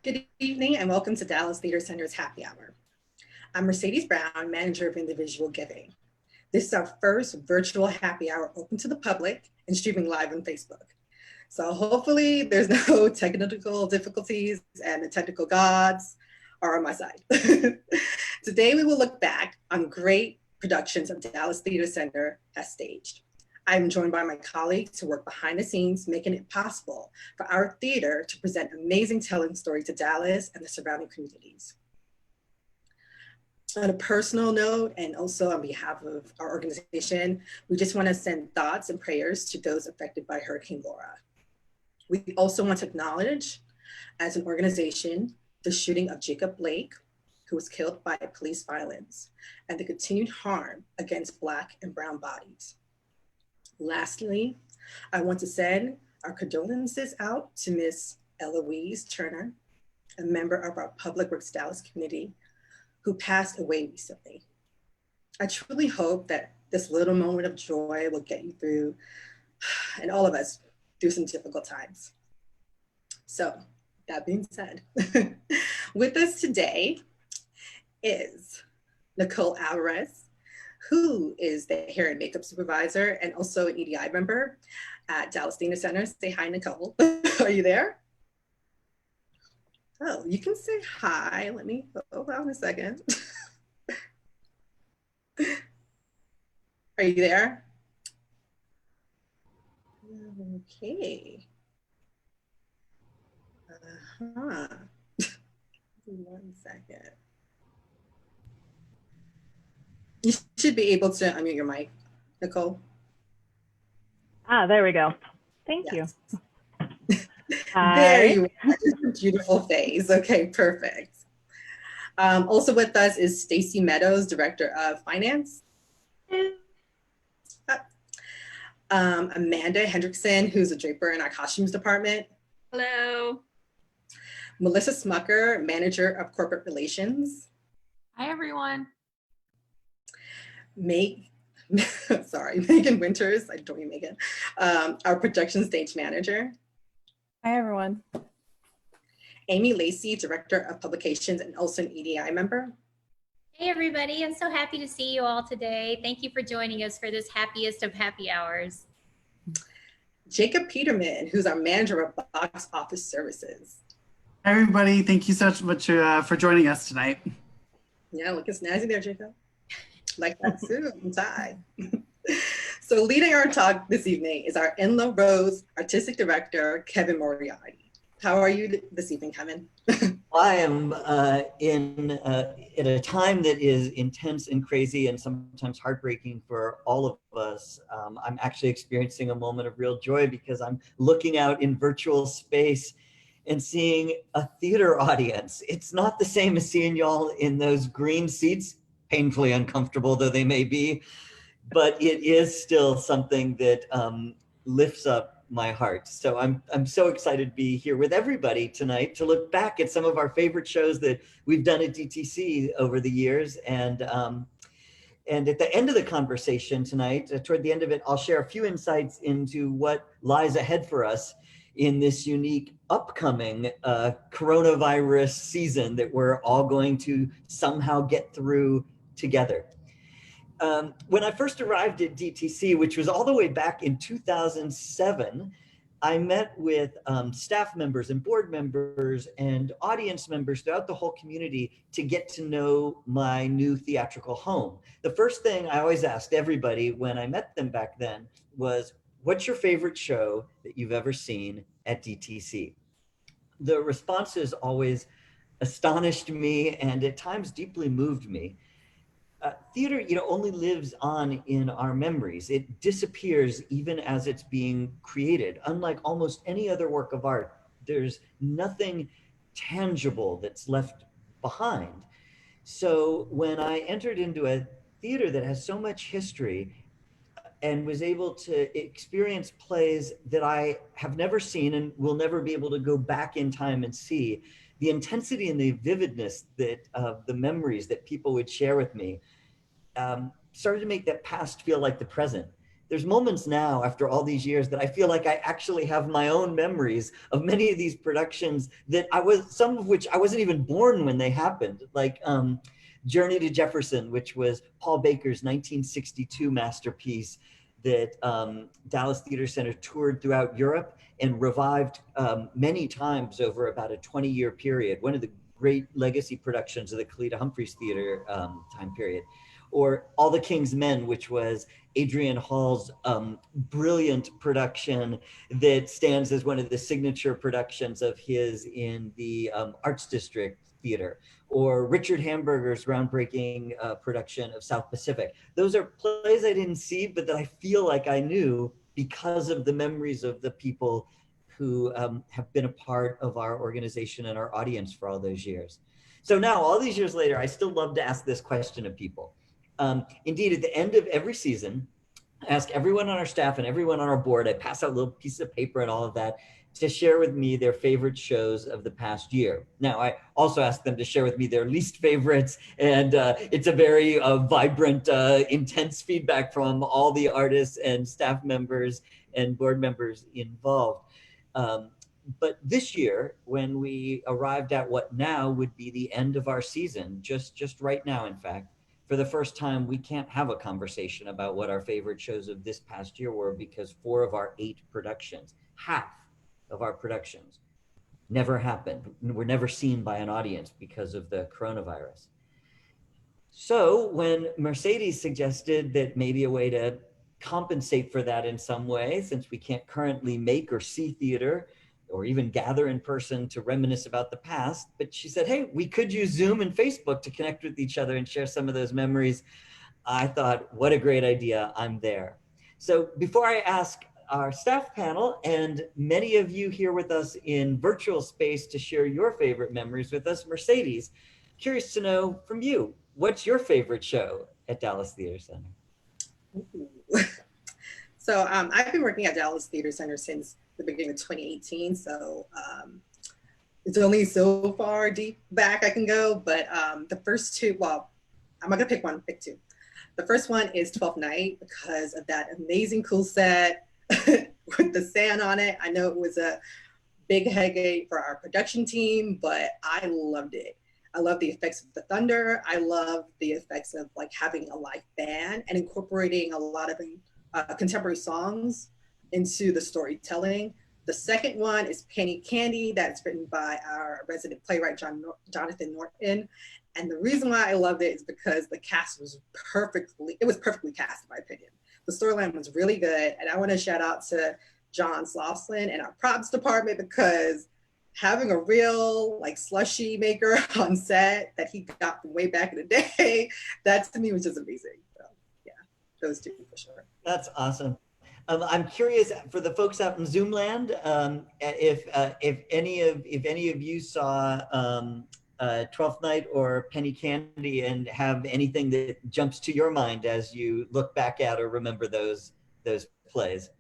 Good evening and welcome to Dallas Theater Center's Happy Hour. I'm Mercedes Brown, Manager of Individual Giving. This is our first virtual happy hour open to the public and streaming live on Facebook. So hopefully there's no technical difficulties and the technical gods are on my side. Today we will look back on great productions of Dallas Theater Center has staged. I'm joined by my colleagues who work behind the scenes, making it possible for our theater to present amazing telling story to Dallas and the surrounding communities. On a personal note, and also on behalf of our organization, we just want to send thoughts and prayers to those affected by Hurricane Laura. We also want to acknowledge, as an organization, the shooting of Jacob Blake, who was killed by police violence, and the continued harm against Black and Brown bodies. Lastly, I want to send our condolences out to Miss Eloise Turner, a member of our Public Works Dallas community, who passed away recently. I truly hope that this little moment of joy will get you through, and all of us, through some difficult times. So, that being said, with us today is Nicole Alvarez, who is the hair and makeup supervisor and also an EDI member at Dallas Theater Center. Say hi, Nicole. Are you there? Oh, you can say hi. Let me, hold on a second. Are you there? Okay. Uh-huh. 1 second. You should be able to unmute your mic, Nicole. Ah, there we go. Thank you. There you are. Beautiful face. Okay, perfect. Also with us is Stacy Meadows, Director of Finance. Amanda Hendrickson, who's a draper in our costumes department. Hello. Melissa Smucker, Manager of Corporate Relations. Hi, everyone. Megan Winters, I don't mean Megan, our production stage manager. Hi, everyone. Amy Lacey, Director of Publications and also an EDI member. Hey, everybody. I'm so happy to see you all today. Thank you for joining us for this happiest of happy hours. Jacob Peterman, who's our Manager of Box Office Services. Hi, everybody. Thank you so much for joining us tonight. Yeah, looking snazzy there, Jacob. Like that suit and tie. So leading our talk this evening is our Enla Rose Artistic Director, Kevin Moriarty. How are you this evening, Kevin? I am at a time that is intense and crazy and sometimes heartbreaking for all of us. I'm actually experiencing a moment of real joy because I'm looking out in virtual space and seeing a theater audience. It's not the same as seeing y'all in those green seats, painfully uncomfortable though they may be, but it is still something that lifts up my heart. So I'm so excited to be here with everybody tonight to look back at some of our favorite shows that we've done at DTC over the years. And at the end of the conversation tonight, toward the end of it, I'll share a few insights into what lies ahead for us in this unique upcoming coronavirus season that we're all going to somehow get through together. When I first arrived at DTC, which was all the way back in 2007, I met with staff members and board members and audience members throughout the whole community to get to know my new theatrical home. The first thing I always asked everybody when I met them back then was, what's your favorite show that you've ever seen at DTC? The responses always astonished me and at times deeply moved me. Theater, only lives on in our memories. It disappears even as it's being created. Unlike almost any other work of art, there's nothing tangible that's left behind. So when I entered into a theater that has so much history and was able to experience plays that I have never seen and will never be able to go back in time and see, the intensity and the vividness that of the memories that people would share with me started to make that past feel like the present. there's moments now after all these years that I feel like I actually have my own memories of many of these productions that some of which I wasn't even born when they happened. Like Journey to Jefferson, which was Paul Baker's 1962 masterpiece that Dallas Theater Center toured throughout Europe and revived many times over about a 20-year period. One of the great legacy productions of the Kalita Humphreys Theater time period. Or All the King's Men, which was Adrian Hall's brilliant production that stands as one of the signature productions of his in the Arts District Theater. Or Richard Hamburger's groundbreaking production of South Pacific. Those are plays I didn't see, but that I feel like I knew because of the memories of the people who have been a part of our organization and our audience for all those years. So now, all these years later, I still love to ask this question of people. Indeed, at the end of every season, I ask everyone on our staff and everyone on our board, I pass out little pieces of paper and all of that to share with me their favorite shows of the past year. Now, I also ask them to share with me their least favorites, and it's a very vibrant, intense feedback from all the artists and staff members and board members involved. But this year, when we arrived at what now would be the end of our season, just right now, in fact, for the first time, we can't have a conversation about what our favorite shows of this past year were because 4 of our 8 productions, half of our productions, never happened. Were never seen by an audience because of the coronavirus. So when Mercedes suggested that maybe a way to compensate for that in some way, since we can't currently make or see theater or even gather in person to reminisce about the past, but she said, hey, we could use Zoom and Facebook to connect with each other and share some of those memories. I thought, what a great idea, I'm there. So before I ask our staff panel and many of you here with us in virtual space to share your favorite memories with us, Mercedes, curious to know from you, what's your favorite show at Dallas Theater Center? So I've been working at Dallas Theater Center since the beginning of 2018. So it's only so far deep back I can go, but the first 2, well, I'm not gonna pick one, pick 2. The first one is 12th Night because of that amazing cool set with the sand on it. I know it was a big headache for our production team, but I loved it. I love the effects of the thunder. I love the effects of like having a live band and incorporating a lot of contemporary songs into the storytelling. The second one is Penny Candy, that's written by our resident playwright, Jonathan Norton. And the reason why I loved it is because the cast was perfectly cast in my opinion. The storyline was really good. And I want to shout out to John Slofslin and our props department because having a real like slushy maker on set that he got from way back in the day, that to me was just amazing. So yeah, those 2 for sure. That's awesome. I'm curious for the folks out in Zoom land, if any of you saw 12th Night or Penny Candy and have anything that jumps to your mind as you look back at or remember those plays.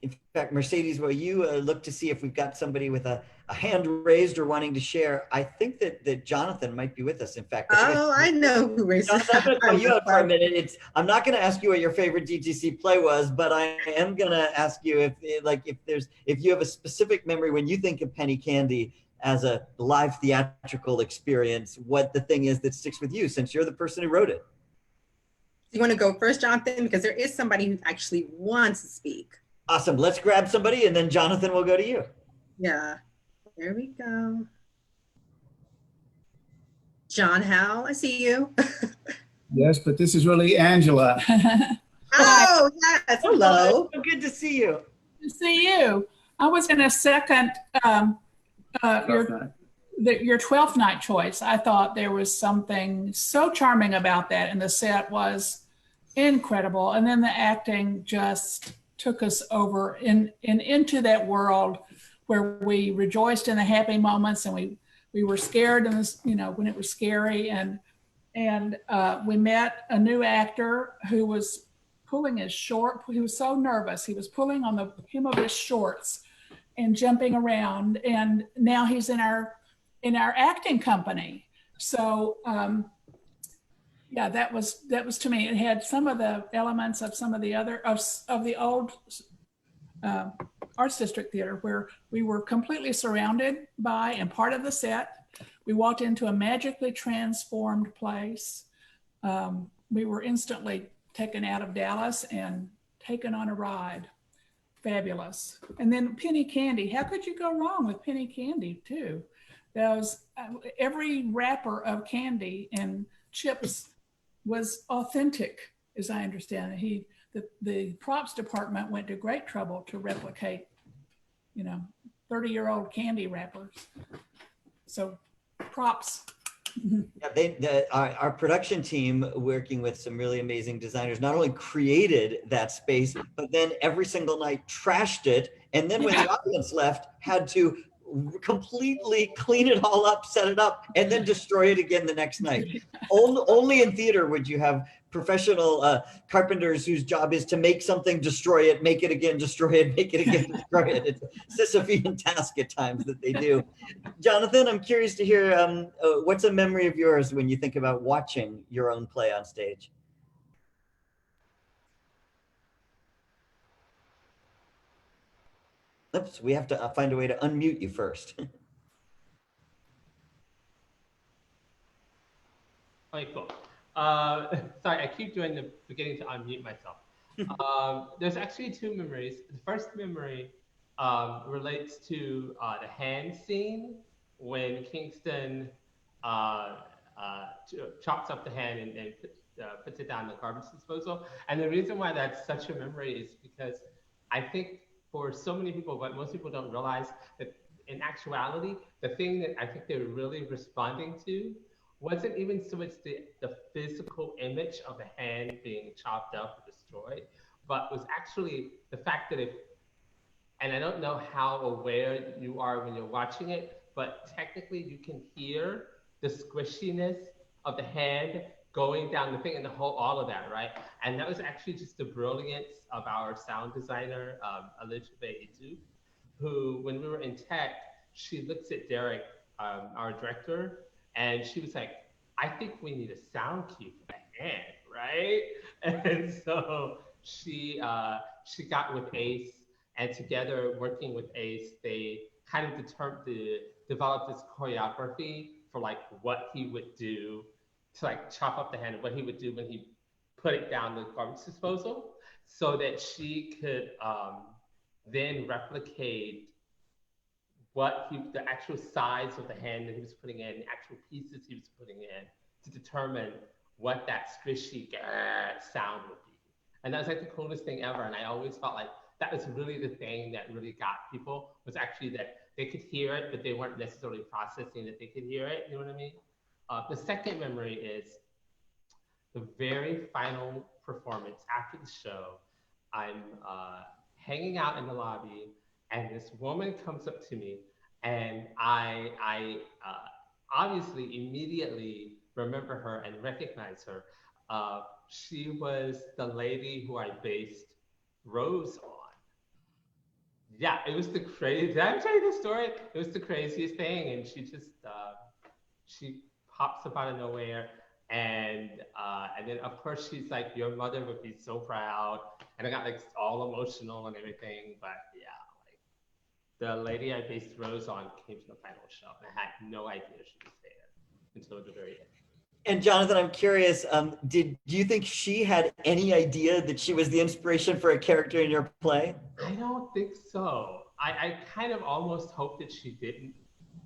In fact, Mercedes, will you look to see if we've got somebody with a hand raised or wanting to share? I think that Jonathan might be with us, in fact. Oh, I know who raised Jonathan, I'm going to call you out for a minute. I'm not going to ask you what your favorite DTC play was, but I am going to ask you if you have a specific memory when you think of Penny Candy as a live theatrical experience, what the thing is that sticks with you since you're the person who wrote it. You want to go first, Jonathan? Because there is somebody who actually wants to speak. Awesome. Let's grab somebody and then Jonathan will go to you. Yeah, there we go. John Howe, I see you. Yes, but this is really Angela. Oh, yes, hello. So good to see you. Good to see you. I was going to second your 12th Night choice. I thought there was something so charming about that, and the set was incredible. And then the acting just took us over into that world where we rejoiced in the happy moments and we were scared in this, when it was scary, and we met a new actor who was pulling his short. He was so nervous. He was pulling on the hem of his shorts and jumping around. And now he's in our acting company. So yeah, that was to me. It had some of the elements of some of the other of the old Arts District Theater, where we were completely surrounded by and part of the set. We walked into a magically transformed place. We were instantly taken out of Dallas and taken on a ride. Fabulous. And then penny candy. How could you go wrong with penny candy too? Those every wrapper of candy and chips was authentic, as I understand it. The props department went to great trouble to replicate, 30-year-old candy wrappers. So props. Yeah, our production team, working with some really amazing designers, not only created that space, but then every single night trashed it. And then when the audience left, had to completely clean it all up, set it up, and then destroy it again the next night. Only in theater would you have professional carpenters whose job is to make something, destroy it, make it again, destroy it, make it again, destroy it. It's a Sisyphean task at times that they do. Jonathan, I'm curious to hear what's a memory of yours when you think about watching your own play on stage? Oops, we have to find a way to unmute you first. Okay, cool. Sorry, I keep forgetting to unmute myself. There's actually two memories. The first memory relates to the hand scene when Kingston chops up the hand and puts it down in the garbage disposal. And the reason why that's such a memory is because I think for so many people, but most people don't realize that in actuality, the thing that I think they were really responding to wasn't even so much the physical image of the hand being chopped up or destroyed, but was actually the fact that and I don't know how aware you are when you're watching it, but technically you can hear the squishiness of the hand going down the thing and all of that, right? And that was actually just the brilliance of our sound designer, Elizabeth Itu, who, when we were in tech, she looks at Derek, our director, and she was like, I think we need a sound cue for the hand, right? And so she got with Ace, and together working with Ace, they kind of developed this choreography for like what he would do to like chop up the hand and what he would do when he put it down the garbage disposal, so that she could then replicate the actual size of the hand that he was putting in, the actual pieces he was putting in, to determine what that squishy sound would be. And that was like the coolest thing ever. And I always felt like that was really the thing that really got people, was actually that they could hear it, but they weren't necessarily processing that they could hear it. You know what I mean? The second memory is the very final performance after the show. I'm hanging out in the lobby, and this woman comes up to me, and I obviously immediately remember her and recognize her. She was the lady who I based Rose on. Yeah, it was the crazy. Did I tell you the story? It was the craziest thing, and she just she pops up out of nowhere, and then of course she's like, "Your mother would be so proud," and I got like all emotional and everything. But yeah, like the lady I based Rose on came to the final show, and I had no idea she was there until the very end. And Jonathan, I'm curious, do you think she had any idea that she was the inspiration for a character in your play? I don't think so. I kind of almost hope that she didn't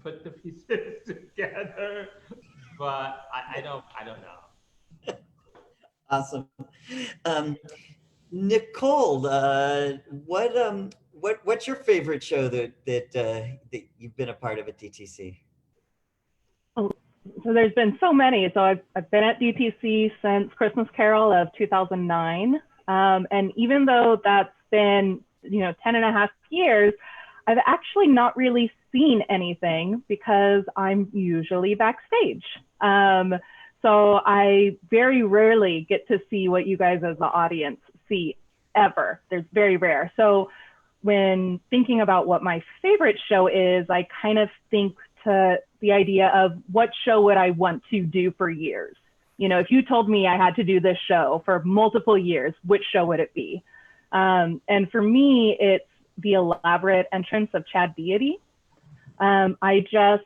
put the pieces together, but I don't know. Awesome. Nicole, what's your favorite show that you've been a part of at DTC? So there's been so many. So I've been at DTC since Christmas Carol of 2009. And even though that's been, 10 and a half years, I've actually not really seen anything because I'm usually backstage. So I very rarely get to see what you guys as the audience see ever. There's very rare. So when thinking about what my favorite show is, I kind of think to the idea of what show would I want to do for years. You know, if you told me I had to do this show for multiple years, which show would it be? And for me, it's the elaborate entrance of Chad Deity. I just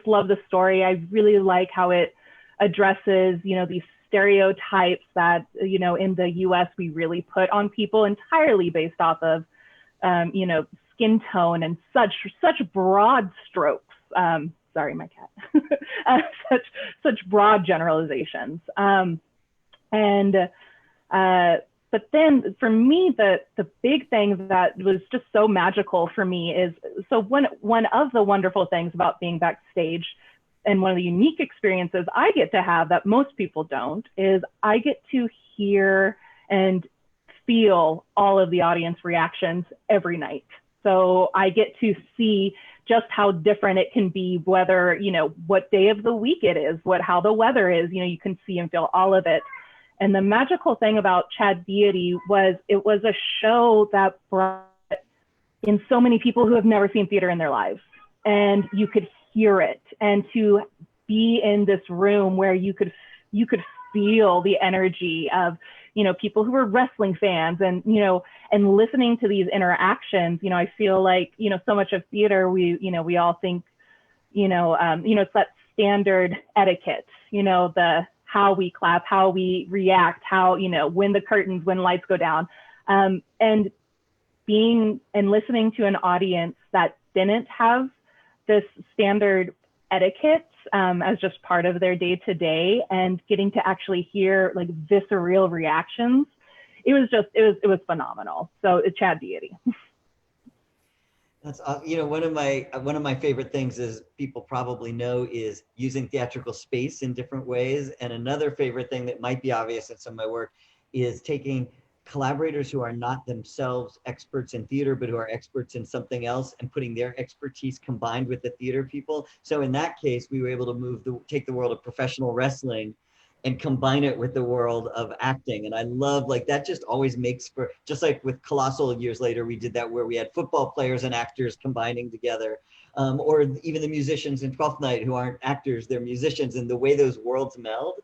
love the story. I really like how it addresses, you know, these stereotypes that, you know, in the US we really put on people entirely based off of, you know, skin tone and such broad strokes. Sorry, my cat. Such broad generalizations. But then for me, the big thing that was just so magical for me is, so one of the wonderful things about being backstage, and one of the unique experiences I get to have that most people don't, is I get to hear and feel all of the audience reactions every night. So I get to see just how different it can be, whether, you know, what day of the week it is, how the weather is, you know, you can see and feel all of it. And the magical thing about Chad Deity was it was a show that brought in so many people who have never seen theater in their lives. And you could hear it. And to be in this room where you could feel the energy of, you know, people who were wrestling fans, and, you know, and listening to these interactions, you know, I feel like, you know, so much of theater, we all think, it's that standard etiquette, you know, how we clap, how we react, how, you know, when lights go down, and listening to an audience that didn't have this standard etiquette as just part of their day to day, and getting to actually hear like visceral reactions. It was phenomenal. So it's Chad Deity. That's you know, one of my favorite things, is people probably know, is using theatrical space in different ways. And another favorite thing that might be obvious in some of my work is taking collaborators who are not themselves experts in theater, but who are experts in something else, and putting their expertise combined with the theater people. So in that case, we were able to take the world of professional wrestling and combine it with the world of acting. And I love, like, that just always makes for, just like with Colossal years later, we did that where we had football players and actors combining together, or even the musicians in Twelfth Night who aren't actors, they're musicians, and the way those worlds meld.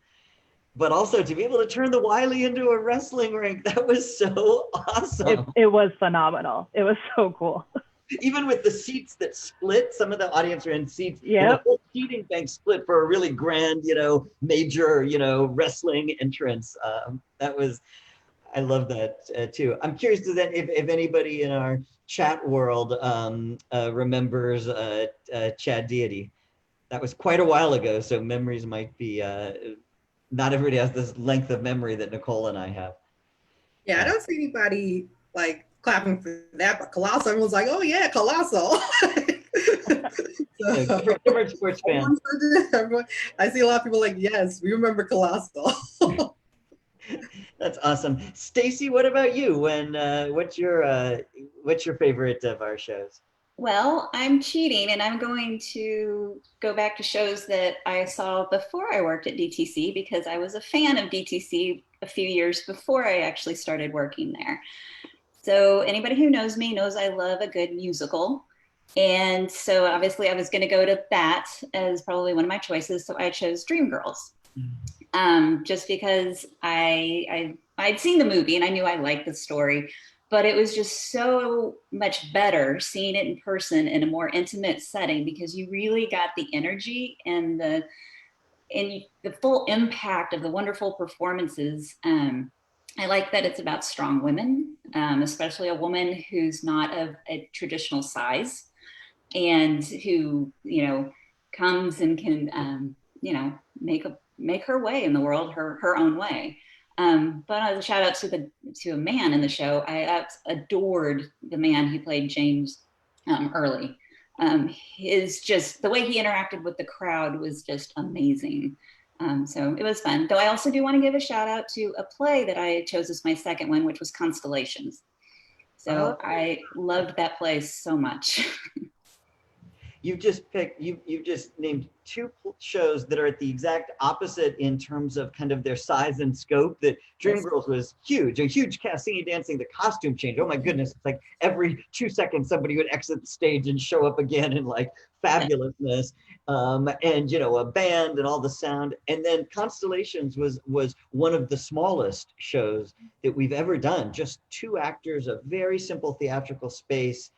But also to be able to turn the Wiley into a wrestling rink, that was so awesome. It was phenomenal. It was so cool. Even with the seats that split, some of the audience were in seats, yeah, the whole seating bank split for a really grand, you know, major, you know, wrestling entrance. I love that too. I'm curious to that if anybody in our chat world remembers Chad Deity. That was quite a while ago, so memories might be, not everybody has this length of memory that Nicole and I have. Yeah, I don't see anybody like clapping for that, but Colossal, everyone's like, oh yeah, Colossal. Different sports fans. I see a lot of people like, yes, we remember Colossal. That's awesome. Stacy, what about you? What's your favorite of our shows? Well, I'm cheating, and I'm going to go back to shows that I saw before I worked at DTC, because I was a fan of DTC a few years before I actually started working there. So anybody who knows me knows I love a good musical. And so obviously I was going to go to that as probably one of my choices. So I chose Dreamgirls, just because I'd seen the movie and I knew I liked the story. But it was just so much better seeing it in person in a more intimate setting, because you really got the energy and the full impact of the wonderful performances. I like that it's about strong women, especially a woman who's not of a traditional size, and who, you know, comes and can, you know, make her way in the world her own way. But as a shout out to a man in the show, I adored the man who played James Early. Just the way he interacted with the crowd was just amazing. So it was fun. Though I also do want to give a shout out to a play that I chose as my second one, which was Constellations. So I loved that play so much. you've just named two shows that are at the exact opposite in terms of kind of their size and scope. That Dreamgirls was huge, a huge cast, singing, dancing, the costume change. Oh my goodness, it's like every 2 seconds somebody would exit the stage and show up again in like fabulousness. And you know, a band and all the sound. And then Constellations was one of the smallest shows that we've ever done. Just 2 actors, a very simple theatrical space.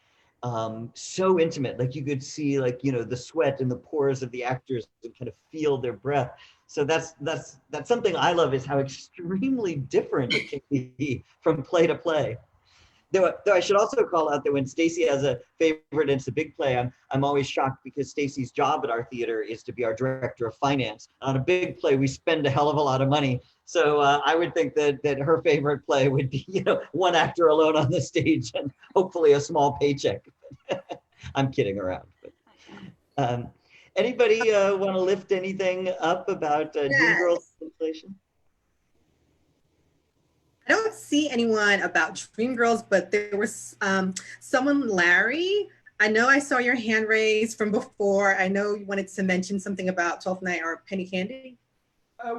So intimate, like you could see, like, you know, the sweat and the pores of the actors and kind of feel their breath. So that's something I love, is how extremely different it can be from play to play. Though I should also call out that when Stacy has a favorite and it's a big play, I'm always shocked, because Stacy's job at our theater is to be our director of finance. On a big play, we spend a hell of a lot of money. So I would think that her favorite play would be, you know, 1 actor alone on the stage and hopefully a small paycheck. I'm kidding around. But, anybody want to lift anything up about Dreamgirls installation? I don't see anyone about Dreamgirls, but there was someone, Larry. I know I saw your hand raised from before. I know you wanted to mention something about 12th Night or Penny Candy.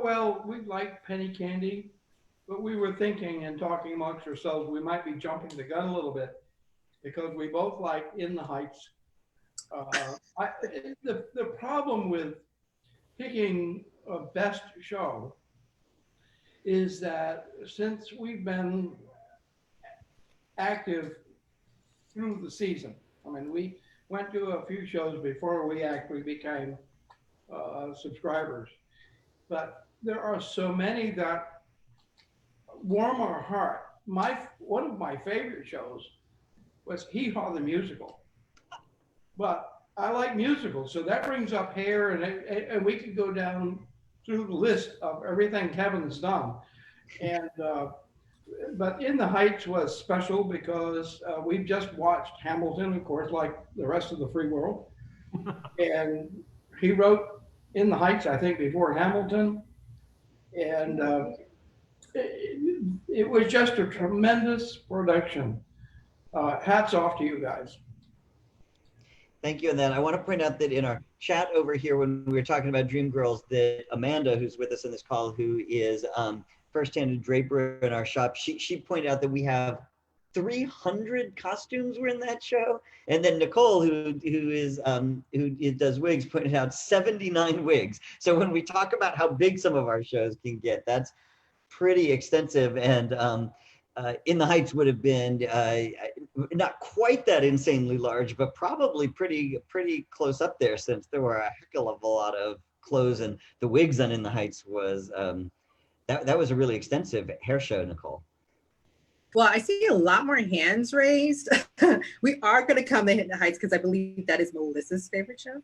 Well, we like Penny Candy, but we were thinking and talking amongst ourselves, we might be jumping the gun a little bit, because we both like In the Heights. The problem with picking a best show is that since we've been active through the season, I mean, we went to a few shows before we actually became subscribers, but there are so many that warm our heart. One of my favorite shows was Hee Haw the Musical, but I like musicals, so that brings up Hair, and we could go down through the list of everything Kevin's done. And but In the Heights was special because we've just watched Hamilton, of course, like the rest of the free world. And he wrote In the Heights, I think, before Hamilton. And it was just a tremendous production. Hats off to you guys. Thank you. And then I want to point out that in our chat over here, when we were talking about Dreamgirls, that Amanda, who's with us in this call, who is first-handed draper in our shop, she pointed out that we have 300 costumes were in that show. And then Nicole, who does wigs, pointed out 79 wigs. So when we talk about how big some of our shows can get, that's pretty extensive. And In the Heights would have been not quite that insanely large, but probably pretty close up there, since there were a heck of a lot of clothes, and the wigs on In the Heights was that was a really extensive hair show, Nicole. Well, I see a lot more hands raised. We are going to come to In the Heights because I believe that is Melissa's favorite show.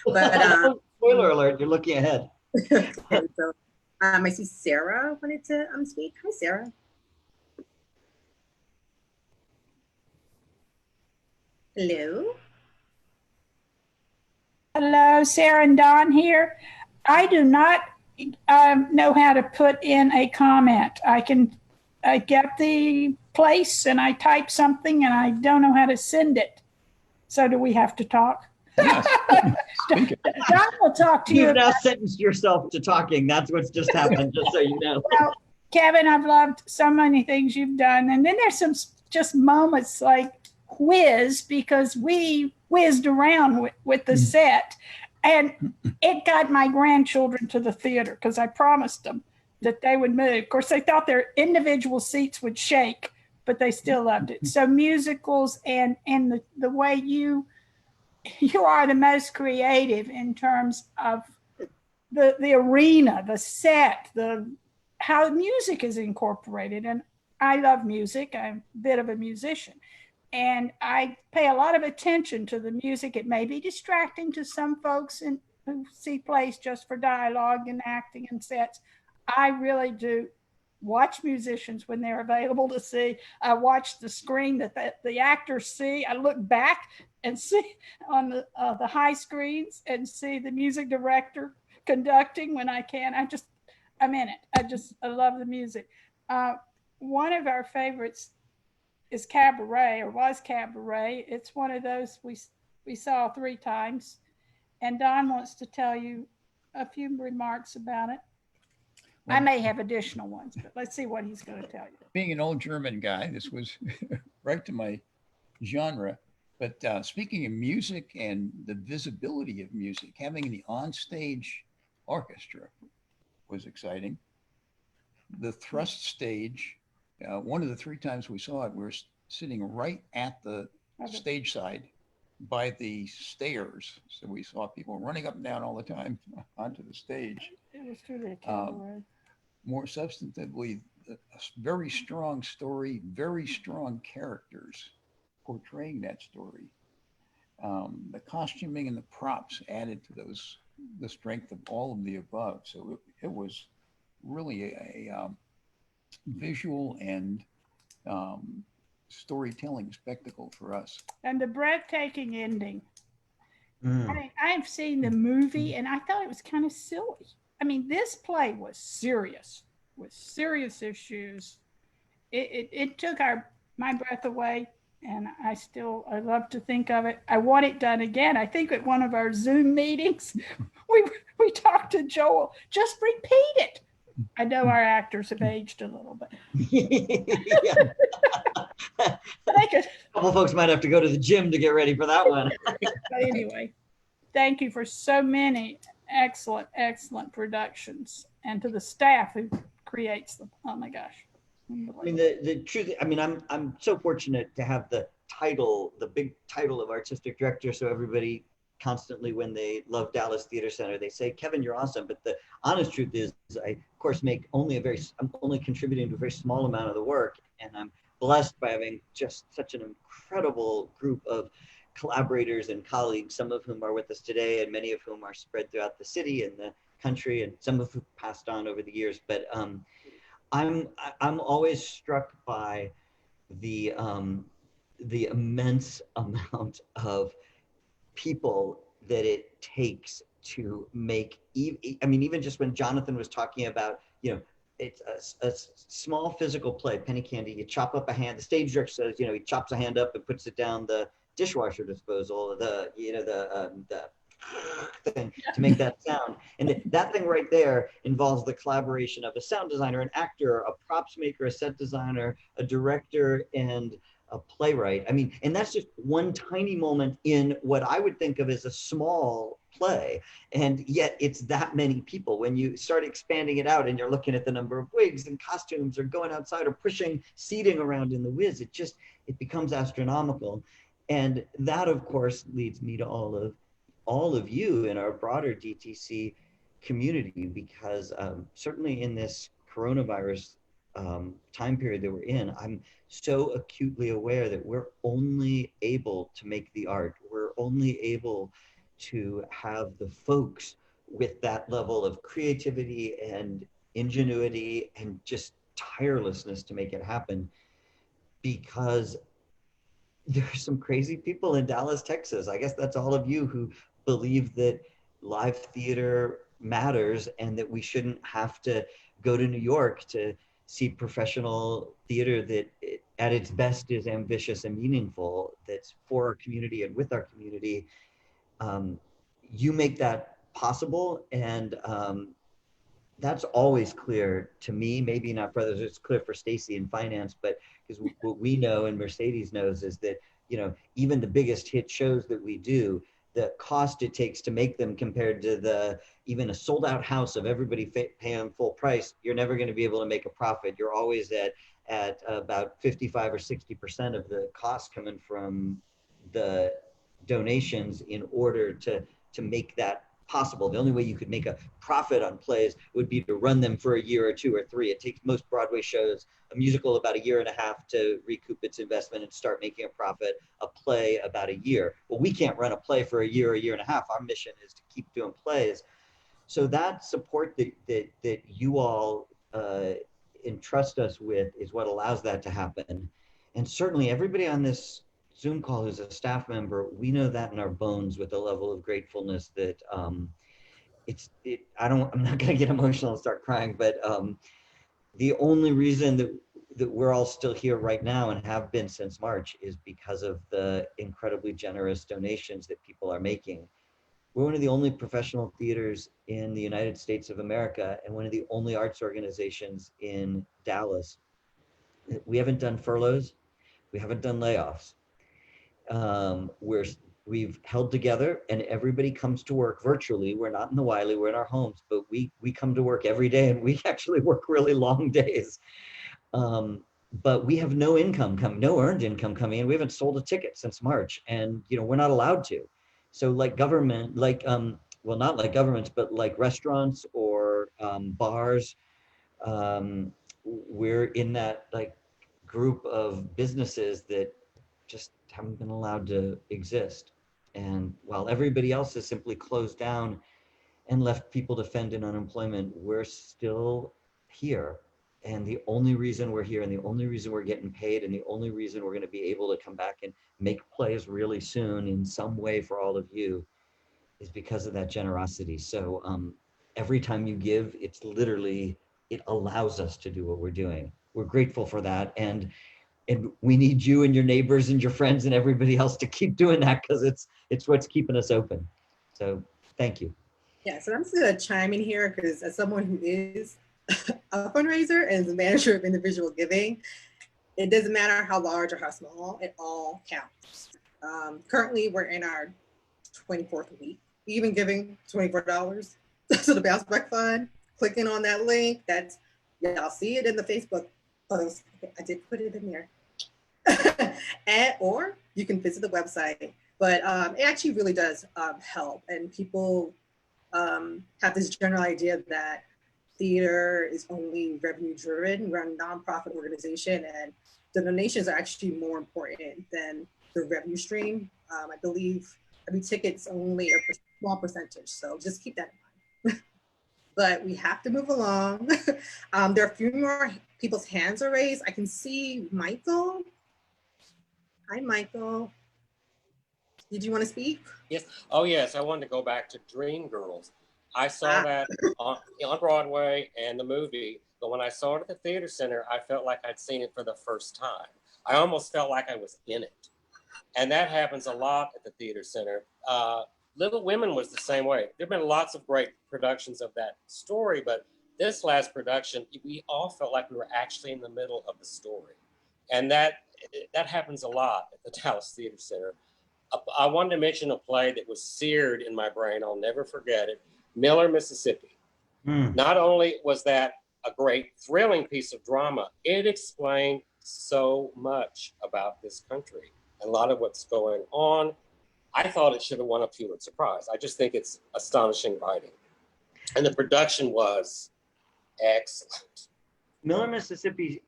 But spoiler alert, you're looking ahead. So, I see Sarah wanted to speak. Hi, Sarah. Hello. Hello, Sarah and Don here. I do not know how to put in a comment. I get the place and I type something and I don't know how to send it. So do we have to talk? Yes. Don will talk to you. You've now sentenced yourself to talking. That's what's just happened, just so you know. Well, Kevin, I've loved so many things you've done. And then there's some just moments like whiz, because we whizzed around with the set, and it got my grandchildren to the theater because I promised them that they would move. Of course, they thought their individual seats would shake, but they still loved it. So musicals and the way you are the most creative in terms of the arena, the set, how music is incorporated. And I love music. I'm a bit of a musician. And I pay a lot of attention to the music. It may be distracting to some folks who see plays just for dialogue and acting and sets. I really do watch musicians when they're available to see. I watch the screen that the actors see. I look back and see on the high screens and see the music director conducting when I can. I'm in it. I love the music. One of our favorites is Cabaret, or was Cabaret. It's one of those we saw 3 times. And Don wants to tell you a few remarks about it. I may have additional ones, but let's see what he's going to tell you. Being an old German guy, this was right to my genre. But speaking of music and the visibility of music, having the onstage orchestra was exciting. The thrust stage, one of the 3 times we saw it, we were sitting right at the stage side by the stairs. So we saw people running up and down all the time onto the stage. It was truly a cabaret. More substantively, a very strong story, very strong characters portraying that story. The costuming and the props added to the strength of all of the above. So it was really a visual and storytelling spectacle for us. And the breathtaking ending. I've seen the movie and I thought it was kind of silly. I mean, this play was serious, with serious issues. It took my breath away, and I love to think of it. I want it done again. I think at one of our Zoom meetings, we talked to Joel, just repeat it. I know our actors have aged a little bit. A couple folks might have to go to the gym to get ready for that one. But anyway, thank you for so many excellent productions, and to the staff who creates them. Oh my gosh. I mean, the truth, I mean, I'm so fortunate to have the big title of artistic director. So everybody constantly, when they love Dallas Theater Center, they say, Kevin, you're awesome. But the honest truth is I, of course, I'm only contributing to a very small amount of the work. And I'm blessed by having just such an incredible group of collaborators and colleagues, some of whom are with us today and many of whom are spread throughout the city and the country, and some of whom passed on over the years. But I'm always struck by the immense amount of people that it takes to make, I mean, even just when Jonathan was talking about, it's a small physical play, penny candy, you chop up a hand, the stage director says, he chops a hand up and puts it down the dishwasher disposal, the thing to make that sound. And that thing right there involves the collaboration of a sound designer, an actor, a props maker, a set designer, a director, and a playwright. I mean, and that's just one tiny moment in what I would think of as a small play. And yet it's that many people. When you start expanding it out and you're looking at the number of wigs and costumes or going outside or pushing seating around in the whiz, it becomes astronomical. And that, of course, leads me to all of you in our broader DTC community, because certainly in this coronavirus time period that we're in, I'm so acutely aware that we're only able to make the art. We're only able to have the folks with that level of creativity and ingenuity and just tirelessness to make it happen, because there's some crazy people in Dallas, Texas. I guess that's all of you who believe that live theater matters and that we shouldn't have to go to New York to see professional theater that at its best is ambitious and meaningful, that's for our community and with our community. You make that possible, and that's always clear to me. Maybe not for others, it's clear for Stacy in finance, but because what we know and Mercedes knows is that, even the biggest hit shows that we do, the cost it takes to make them compared to even a sold out house of everybody paying full price, you're never going to be able to make a profit. You're always at about 55 or 60% of the cost coming from the donations in order to make that possible. The only way you could make a profit on plays would be to run them for a year or 2 or 3. It takes most Broadway shows, a musical, about 1.5 years to recoup its investment and start making a profit, a play about a year. Well, we can't run a play for a year, 1.5 years. Our mission is to keep doing plays. So that support that you all entrust us with is what allows that to happen. And certainly everybody on this Zoom call who's a staff member, we know that in our bones with a level of gratefulness that I'm not going to get emotional and start crying, but the only reason that that we're all still here right now and have been since March is because of the incredibly generous donations that people are making. We're one of the only professional theaters in the United States of America and one of the only arts organizations in Dallas. We haven't done furloughs. We haven't done layoffs. We've held together and everybody comes to work virtually. We're not in the Wiley, we're in our homes, but we come to work every day and we actually work really long days. But we have no income no earned income coming in. We haven't sold a ticket since March, and we're not allowed to. So like government, well, not like governments, but like restaurants or bars, we're in that like group of businesses that just haven't been allowed to exist. And while everybody else has simply closed down and left people to fend in unemployment, we're still here. And the only reason we're here and the only reason we're getting paid and the only reason we're going to be able to come back and make plays really soon in some way for all of you is because of that generosity. So every time you give, it's literally, it allows us to do what we're doing. We're grateful for that. And we need you and your neighbors and your friends and everybody else to keep doing that because it's what's keeping us open. So thank you. Yeah, so I'm just gonna chime in here because as someone who is a fundraiser and the manager of individual giving, it doesn't matter how large or how small, it all counts. Currently, we're in our 24th week, even giving $24 to the Bounce Back Fund. Clicking on that link, y'all see it in the Facebook post. Okay, I did put it in there. Or you can visit the website. But it actually really does help. And people have this general idea that theater is only revenue driven. We're a nonprofit organization and the donations are actually more important than the revenue stream. I believe every ticket's only a small percentage. So just keep that in mind. But we have to move along. There are a few more people's hands are raised. I can see Michael. Hi, Michael. Did you want to speak? Yes. Oh, yes. I wanted to go back to Dreamgirls. I saw that on Broadway and the movie, but when I saw it at the theater center, I felt like I'd seen it for the first time. I almost felt like I was in it. And that happens a lot at the theater center. Little Women was the same way. There have been lots of great productions of that story, but this last production, we all felt like we were actually in the middle of the story. And that happens a lot at the Dallas Theater Center. I wanted to mention a play that was seared in my brain. I'll never forget it. Miller, Mississippi. Not only was that a great thrilling piece of drama, it explained so much about this country and a lot of what's going on. I thought it should have won a Pulitzer Prize. I just think it's astonishing writing. And the production was excellent. Miller, Mississippi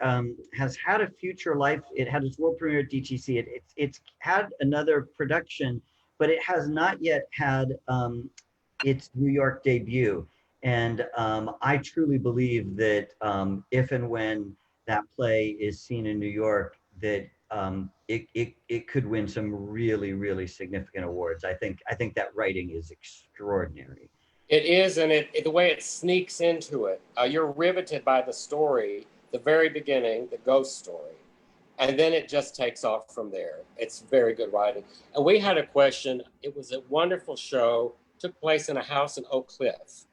has had a future life. It had its world premiere at DTC. It's had another production, but it has not yet had its New York debut. And I truly believe that if and when that play is seen in New York, that it could win some really, really significant awards. I think that writing is extraordinary. It is, and the way it sneaks into it, you're riveted by the story, the very beginning, the ghost story, and then it just takes off from there. It's very good writing. And we had a question. It was a wonderful show, took place in a house in Oak Cliff.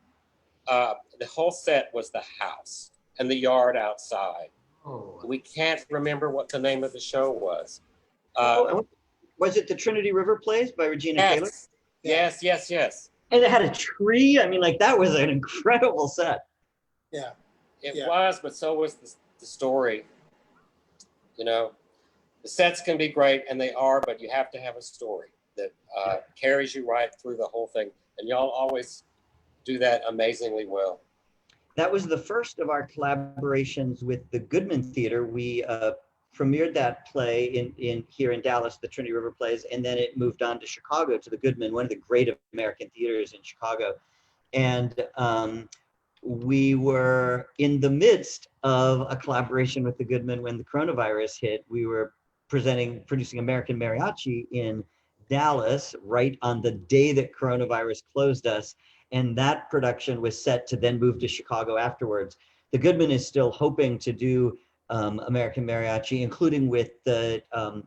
The whole set was the house and the yard outside. Oh. We can't remember what the name of the show was. Was it the Trinity River Plays by Regina Taylor? Yes. And it had a tree. I mean, like that was an incredible set. Yeah. It was, but so was the story. You know, the sets can be great, and they are, but you have to have a story that carries you right through the whole thing. And y'all always do that amazingly well. That was the first of our collaborations with the Goodman Theater. We premiered that play in here in Dallas, the Trinity River Plays, and then it moved on to Chicago to the Goodman, one of the great American theaters in Chicago. And we were in the midst of a collaboration with the Goodman when the coronavirus hit. We were producing American Mariachi in Dallas right on the day that coronavirus closed us. And that production was set to then move to Chicago afterwards. The Goodman is still hoping to do American Mariachi, including with the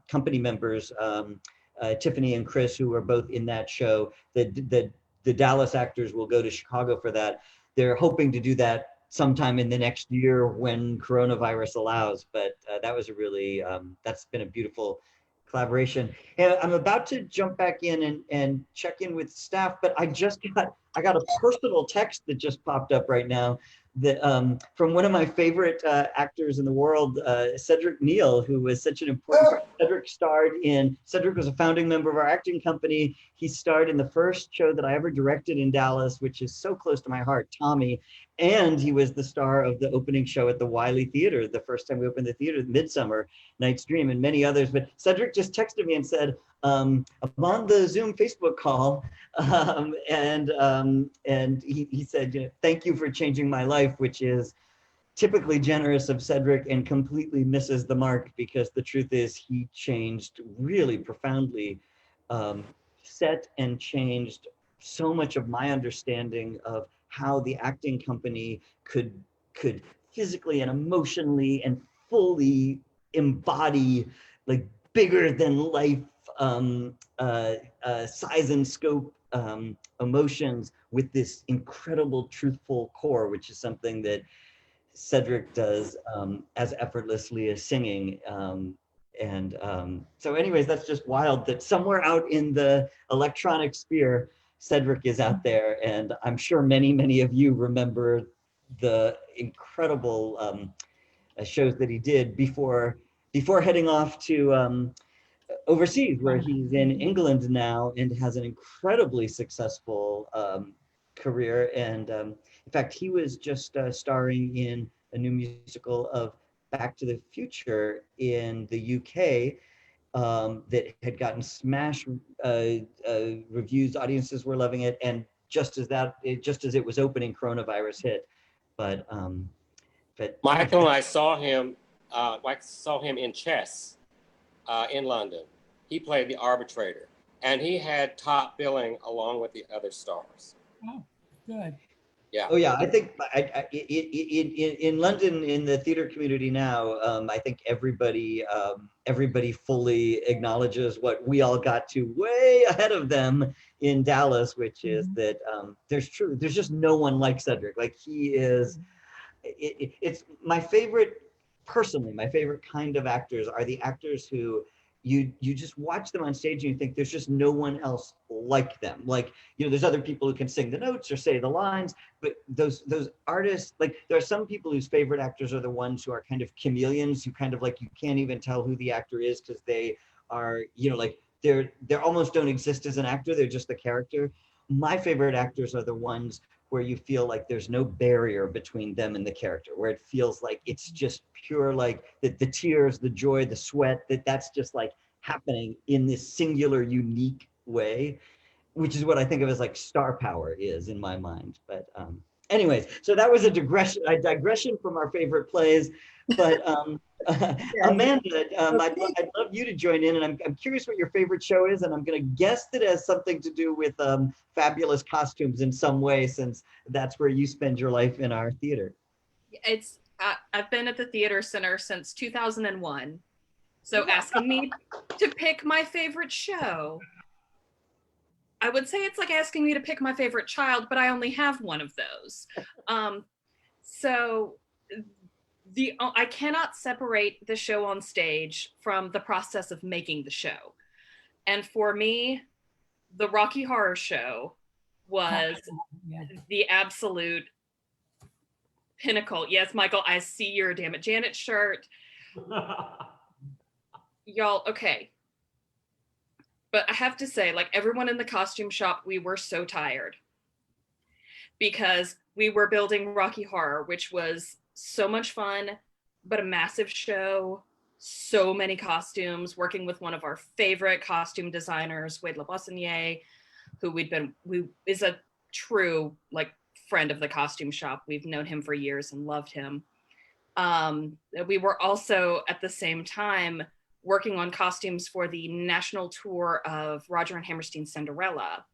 company members, Tiffany and Chris, who were both in that show. The Dallas actors will go to Chicago for that. They're hoping to do that sometime in the next year when coronavirus allows, but that was a really, that's been a beautiful collaboration. And I'm about to jump back in and check in with staff, but I got a personal text that just popped up right now that from one of my favorite actors in the world, Cedric Neal, who was such an important part. Cedric was a founding member of our acting company. He starred in the first show that I ever directed in Dallas, which is so close to my heart, Tommy. And he was the star of the opening show at the Wiley Theater, the first time we opened the theater, Midsummer Night's Dream, and many others. But Cedric just texted me and said, I'm on the Zoom Facebook call. And he said, thank you for changing my life, which is typically generous of Cedric and completely misses the mark, because the truth is he changed really profoundly, set and changed so much of my understanding of how the acting company could physically and emotionally and fully embody like bigger than life size and scope emotions with this incredible truthful core, which is something that Cedric does as effortlessly as singing. So anyways, that's just wild that somewhere out in the electronic sphere, Cedric is out there, and I'm sure many of you remember the incredible shows that he did before heading off to overseas, where he's in England now and has an incredibly successful career. And in fact, he was just starring in a new musical of Back to the Future in the UK that had gotten smash reviews. Audiences were loving it, and just as it was opening, coronavirus hit. But Michael and I saw him. I saw him in Chess in London. He played the arbitrator, and he had top billing along with the other stars. Oh, good. Yeah. Oh yeah, I think in London, in the theater community now, I think everybody fully acknowledges what we all got to way ahead of them in Dallas, which is that there's just no one like Cedric. Like he is, it's my favorite, personally, my favorite kind of actors are the actors who you just watch them on stage and you think there's just no one else like them. Like, there's other people who can sing the notes or say the lines, but those artists, like there are some people whose favorite actors are the ones who are kind of chameleons, who kind of like, you can't even tell who the actor is because they are, like they're almost don't exist as an actor. They're just the character. My favorite actors are the ones where you feel like there's no barrier between them and the character, where it feels like it's just pure, like the tears, the joy, the sweat, that's just like happening in this singular, unique way, which is what I think of as like star power is in my mind. But anyways, so that was a digression from our favorite plays. But Amanda, I'd love you to join in, and I'm curious what your favorite show is, and I'm going to guess that it has something to do with fabulous costumes in some way, since that's where you spend your life in our theater. I've been at the Theater Center since 2001, so asking me to pick my favorite show, I would say it's like asking me to pick my favorite child, but I only have one of those. So I cannot separate the show on stage from the process of making the show. And for me, the Rocky Horror Show was the absolute pinnacle. Yes, Michael, I see your Damn It Janet shirt. Y'all, okay. But I have to say, like everyone in the costume shop, we were so tired because we were building Rocky Horror, which was so much fun, but a massive show, so many costumes, working with one of our favorite costume designers, Wade LaBoissonnier, who is a true like friend of the costume shop. We've known him for years and loved him. We were also at the same time working on costumes for the national tour of Roger and Hammerstein's Cinderella.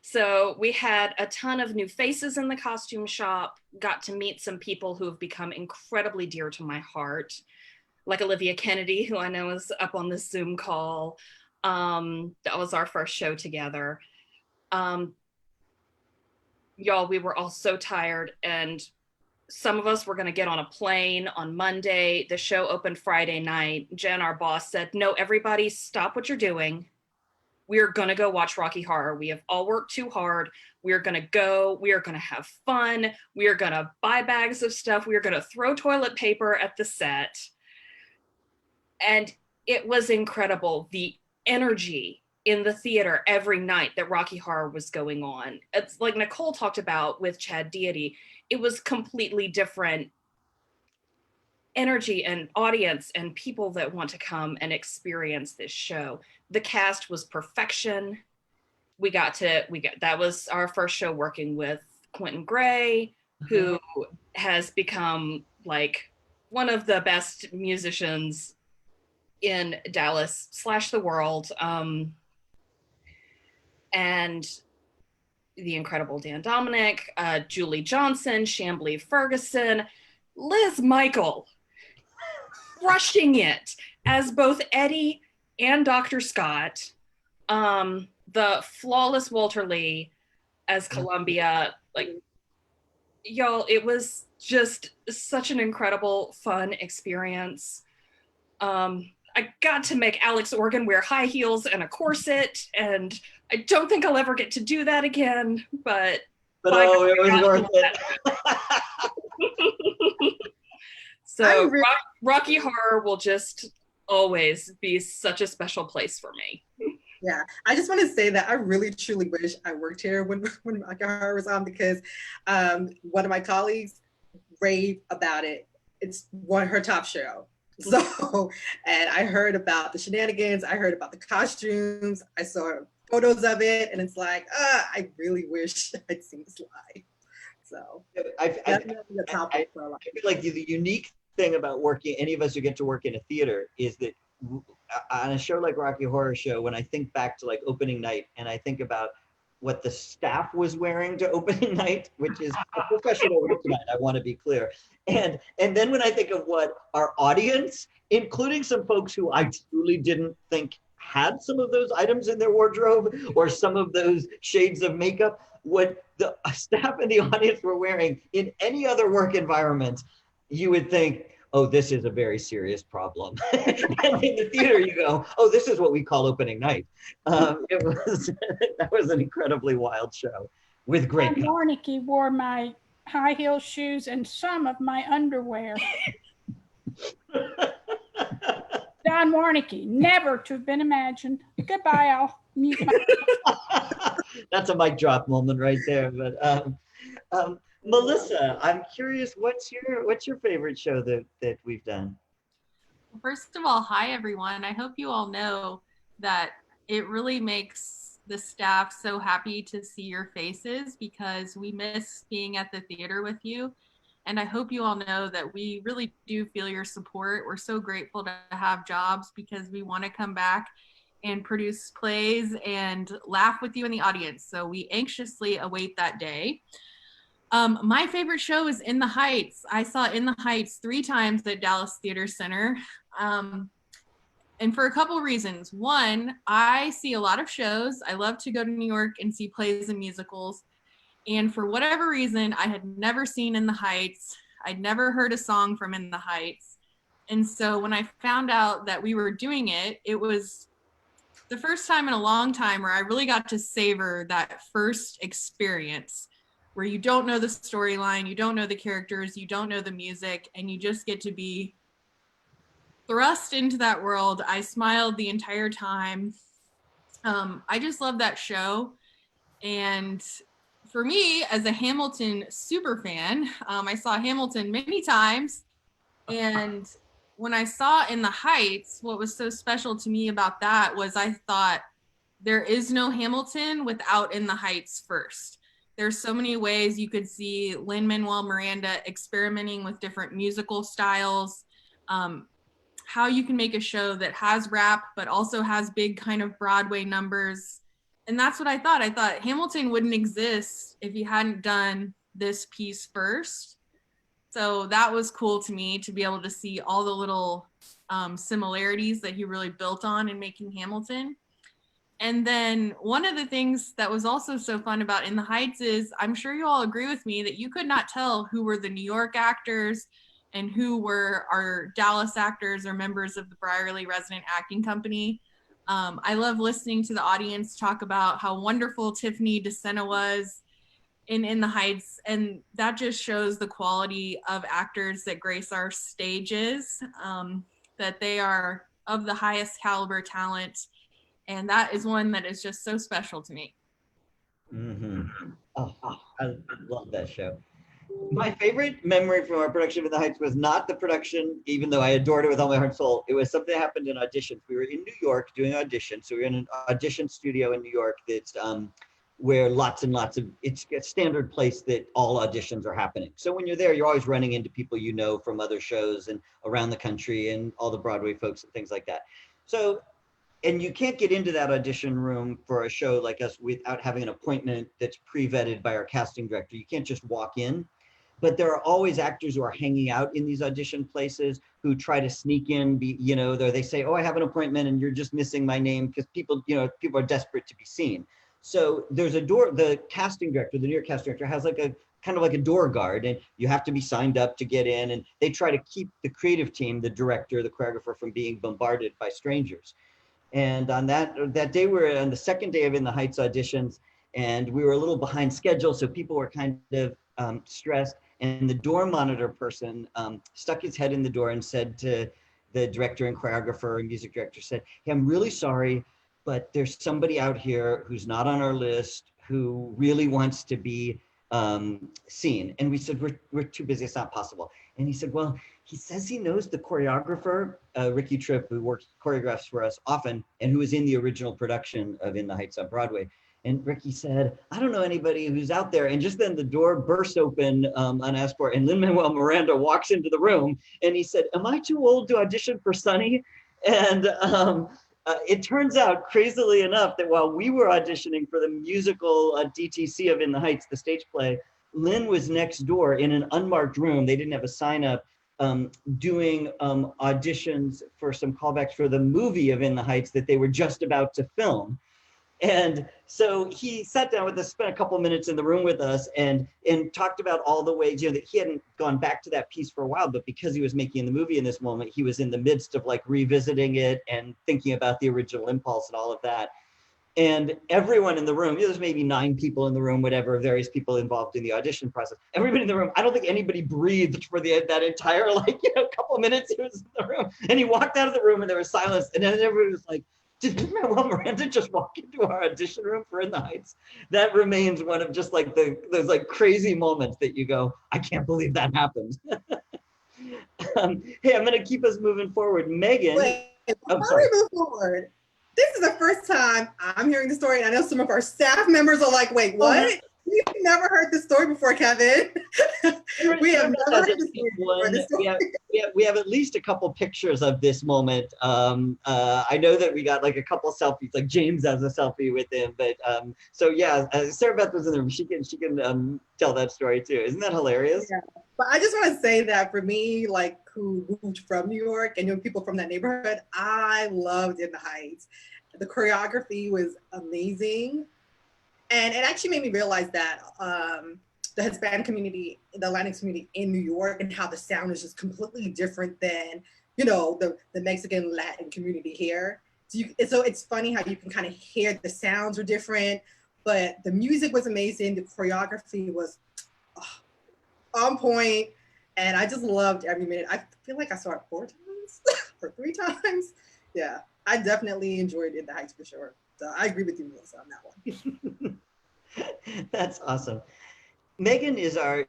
So we had a ton of new faces in the costume shop, got to meet some people who have become incredibly dear to my heart, like Olivia Kennedy, who I know is up on this Zoom call. That was our first show together. Y'all, we were all so tired, and some of us were going to get on a plane on Monday. The show opened Friday night. Jen, our boss, said, no, everybody stop what you're doing. We're going to go watch Rocky Horror. We have all worked too hard. We're going to go. We are going to have fun. We are going to buy bags of stuff. We are going to throw toilet paper at the set. And it was incredible, the energy in the theater every night that Rocky Horror was going on. It's like Nicole talked about with Chad Deity. It was completely different energy and audience and people that want to come and experience this show. The cast was perfection. That was our first show working with Quentin Gray, who has become like one of the best musicians in Dallas / the world. And the incredible Dan Dominic, Julie Johnson, Chamblee Ferguson, Liz Michael, crushing it as both Eddie and Dr. Scott, the flawless Walter Lee as Columbia. Like, y'all, it was just such an incredible, fun experience. I got to make Alex Organ wear high heels and a corset, and I don't think I'll ever get to do that again, but oh, it was worth it. So Rocky Horror will just always be such a special place for me. Yeah, I just want to say that I really truly wish I worked here when Rocky Horror was on, because one of my colleagues raved about it. It's her top show. So, and I heard about the shenanigans, I heard about the costumes, I saw photos of it, and it's like, I really wish I'd seen this live. So I feel like the unique thing about working, any of us who get to work in a theater, is that on a show like Rocky Horror Show, when I think back to like opening night and I think about what the staff was wearing to opening night, which is a professional work night, I want to be clear. And then when I think of what our audience, including some folks who I truly didn't think had some of those items in their wardrobe or some of those shades of makeup, what the staff and the audience were wearing in any other work environment, you would think, oh, this is a very serious problem. And in the theater, you go, oh, this is what we call opening night. That was an incredibly wild show with great. Don Warnicki wore my high heel shoes and some of my underwear. Don Warnicki, never to have been imagined. Goodbye, I'll mute my. That's a mic drop moment right there. But Melissa, I'm curious, what's your favorite show that we've done? First of all, hi everyone. I hope you all know that it really makes the staff so happy to see your faces, because we miss being at the theater with you. And I hope you all know that we really do feel your support. We're so grateful to have jobs, because we want to come back and produce plays and laugh with you in the audience. So we anxiously await that day. My favorite show is In the Heights. I saw In the Heights 3 times at Dallas Theater Center. And for a couple reasons. One, I see a lot of shows. I love to go to New York and see plays and musicals. And for whatever reason, I had never seen In the Heights. I'd never heard a song from In the Heights. And so when I found out that we were doing it, it was the first time in a long time where I really got to savor that first experience, where you don't know the storyline, you don't know the characters, you don't know the music, and you just get to be thrust into that world. I smiled the entire time. I just love that show. And for me, as a Hamilton super fan, I saw Hamilton many times. And when I saw In the Heights, what was so special to me about that was I thought, there is no Hamilton without In the Heights first. There's so many ways you could see Lin-Manuel Miranda experimenting with different musical styles, how you can make a show that has rap, but also has big kind of Broadway numbers. And that's what I thought. I thought Hamilton wouldn't exist if he hadn't done this piece first. So that was cool to me to be able to see all the little similarities that he really built on in making Hamilton. And then one of the things that was also so fun about In the Heights is, I'm sure you all agree with me that you could not tell who were the New York actors and who were our Dallas actors or members of the Brierley Resident Acting Company. I love listening to the audience talk about how wonderful Tiffany DeSena was in the Heights, and that just shows the quality of actors that grace our stages, that they are of the highest caliber talent, and that is one that is just so special to me. Oh, I love that show. My favorite memory from our production of In the Heights was not the production, even though I adored it with all my heart and soul. It was something that happened in auditions. We were in New York doing auditions. So we were in an audition studio in New York that's where lots and lots of, it's a standard place that all auditions are happening. So when you're there, you're always running into people you know from other shows and around the country and all the Broadway folks and things like that. So, and you can't get into that audition room for a show like us without having an appointment that's pre-vetted by our casting director. You can't just walk in. But there are always actors who are hanging out in these audition places who try to sneak in, they say, oh, I have an appointment and you're just missing my name, because people are desperate to be seen. So there's a door, the casting director, the New York casting director has like a kind of like a door guard, and you have to be signed up to get in. And they try to keep the creative team, the director, the choreographer, from being bombarded by strangers. And on that day, we were on the second day of In the Heights auditions, and we were a little behind schedule. So people were kind of stressed. And the door monitor person stuck his head in the door and said to the director and choreographer and music director, said, hey, I'm really sorry, but there's somebody out here who's not on our list who really wants to be seen. And we said, we're too busy, it's not possible. And he said, well, he says he knows the choreographer, Ricky Tripp, who choreographs for us often, and who was in the original production of In the Heights on Broadway. And Ricky said, I don't know anybody who's out there. And just then the door burst open unasked for, and Lin-Manuel Miranda walks into the room, and he said, am I too old to audition for Sonny? And it turns out, crazily enough, that while we were auditioning for the musical DTC of In the Heights, the stage play, Lynn was next door in an unmarked room. They didn't have a sign up, doing auditions for some callbacks for the movie of In the Heights that they were just about to film. And so he sat down with us, spent a couple minutes in the room with us, and talked about all the ways, that he hadn't gone back to that piece for a while, but because he was making the movie in this moment, he was in the midst of like revisiting it and thinking about the original impulse and all of that. And everyone in the room, there's maybe 9 people in the room, whatever, various people involved in the audition process. Everybody in the room, I don't think anybody breathed for that entire couple minutes he was in the room. And he walked out of the room and there was silence, and then everybody was like, did Lin-Manuel Miranda just walk into our audition room for In the Heights? That remains one of just like those like crazy moments that you go, I can't believe that happened. Hey, I'm gonna keep us moving forward. Megan. Wait, before we move forward, this is the first time I'm hearing the story, and I know some of our staff members are like, wait, what? We've never heard this story before, Kevin. We have never heard this story before. We have at least a couple pictures of this moment. I know that we got like a couple selfies, like James has a selfie with him, but so yeah, Sarah Beth was in the room. She can tell that story too. Isn't that hilarious? Yeah. But I just want to say that for me, like who moved from New York and people from that neighborhood, I loved In the Heights. The choreography was amazing. And it actually made me realize that the Hispanic community, the Latinx community in New York, and how the sound is just completely different than, the Mexican Latin community here. So it's funny how you can kind of hear the sounds are different, but the music was amazing. The choreography was on point, and I just loved every minute. I feel like I saw it 4 times or 3 times. Yeah, I definitely enjoyed In the Heights for sure. So I agree with you, Melissa, on that one. That's awesome. Megan is our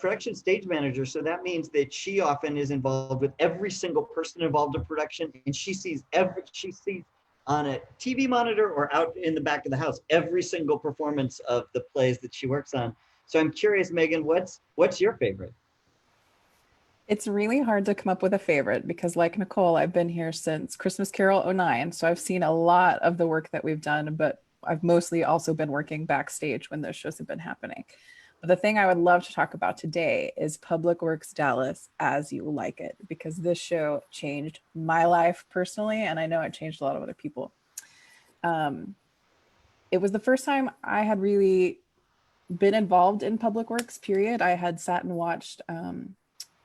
production stage manager, so that means that she often is involved with every single person involved in production, and she sees on a TV monitor or out in the back of the house every single performance of the plays that she works on. So I'm curious, Megan, what's your favorite? It's really hard to come up with a favorite because, like Nicole, I've been here since Christmas Carol '09, so I've seen a lot of the work that we've done, but I've mostly also been working backstage when those shows have been happening. But the thing I would love to talk about today is Public Works Dallas As You Like It, because this show changed my life personally, and I know it changed a lot of other people. It was the first time I had really been involved in public works, period. I had sat and watched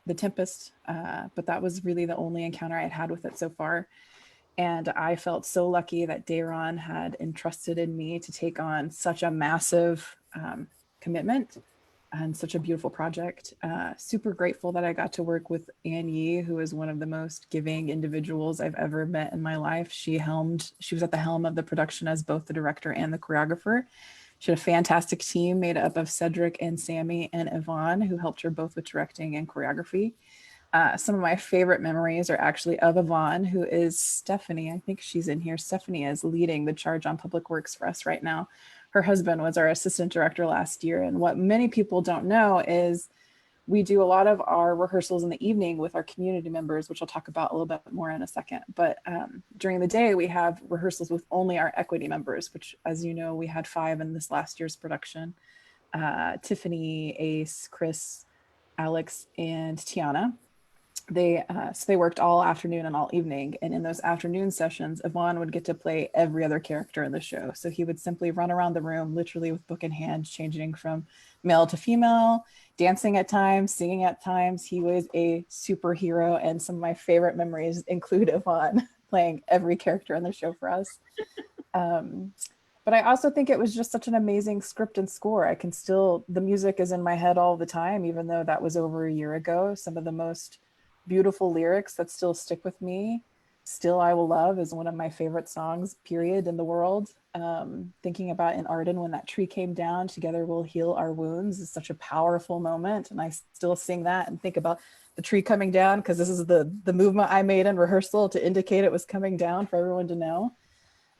The Tempest, but that was really the only encounter I had had with it so far. And I felt so lucky that Dayron had entrusted in me to take on such a massive commitment and such a beautiful project. Super grateful that I got to work with Ann Yee, who is one of the most giving individuals I've ever met in my life. She was at the helm of the production as both the director and the choreographer. She had a fantastic team made up of Cedric and Sammy and Yvonne, who helped her both with directing and choreography. Some of my favorite memories are actually of Yvonne, who is Stephanie. I think she's in here. Stephanie is leading the charge on public works for us right now. Her husband was our assistant director last year. And what many people don't know is we do a lot of our rehearsals in the evening with our community members, which I'll talk about a little bit more in a second. But during the day, we have rehearsals with only our equity members, which, as you know, we had 5 in this last year's production. Tiffany, Ace, Chris, Alex, and Tiana. So they worked all afternoon and all evening. And in those afternoon sessions, Yvonne would get to play every other character in the show. So he would simply run around the room, literally with book in hand, changing from male to female, dancing at times, singing at times. He was a superhero. And some of my favorite memories include Yvonne playing every character in the show for us. But I also think it was just such an amazing script and score. The music is in my head all the time, even though that was over a year ago. Some of the most beautiful lyrics that still stick with me. Still I Will Love is one of my favorite songs, period, in the world. Thinking about in Arden, when that tree came down, together we'll heal our wounds, is such a powerful moment. And I still sing that and think about the tree coming down, because this is the movement I made in rehearsal to indicate it was coming down for everyone to know.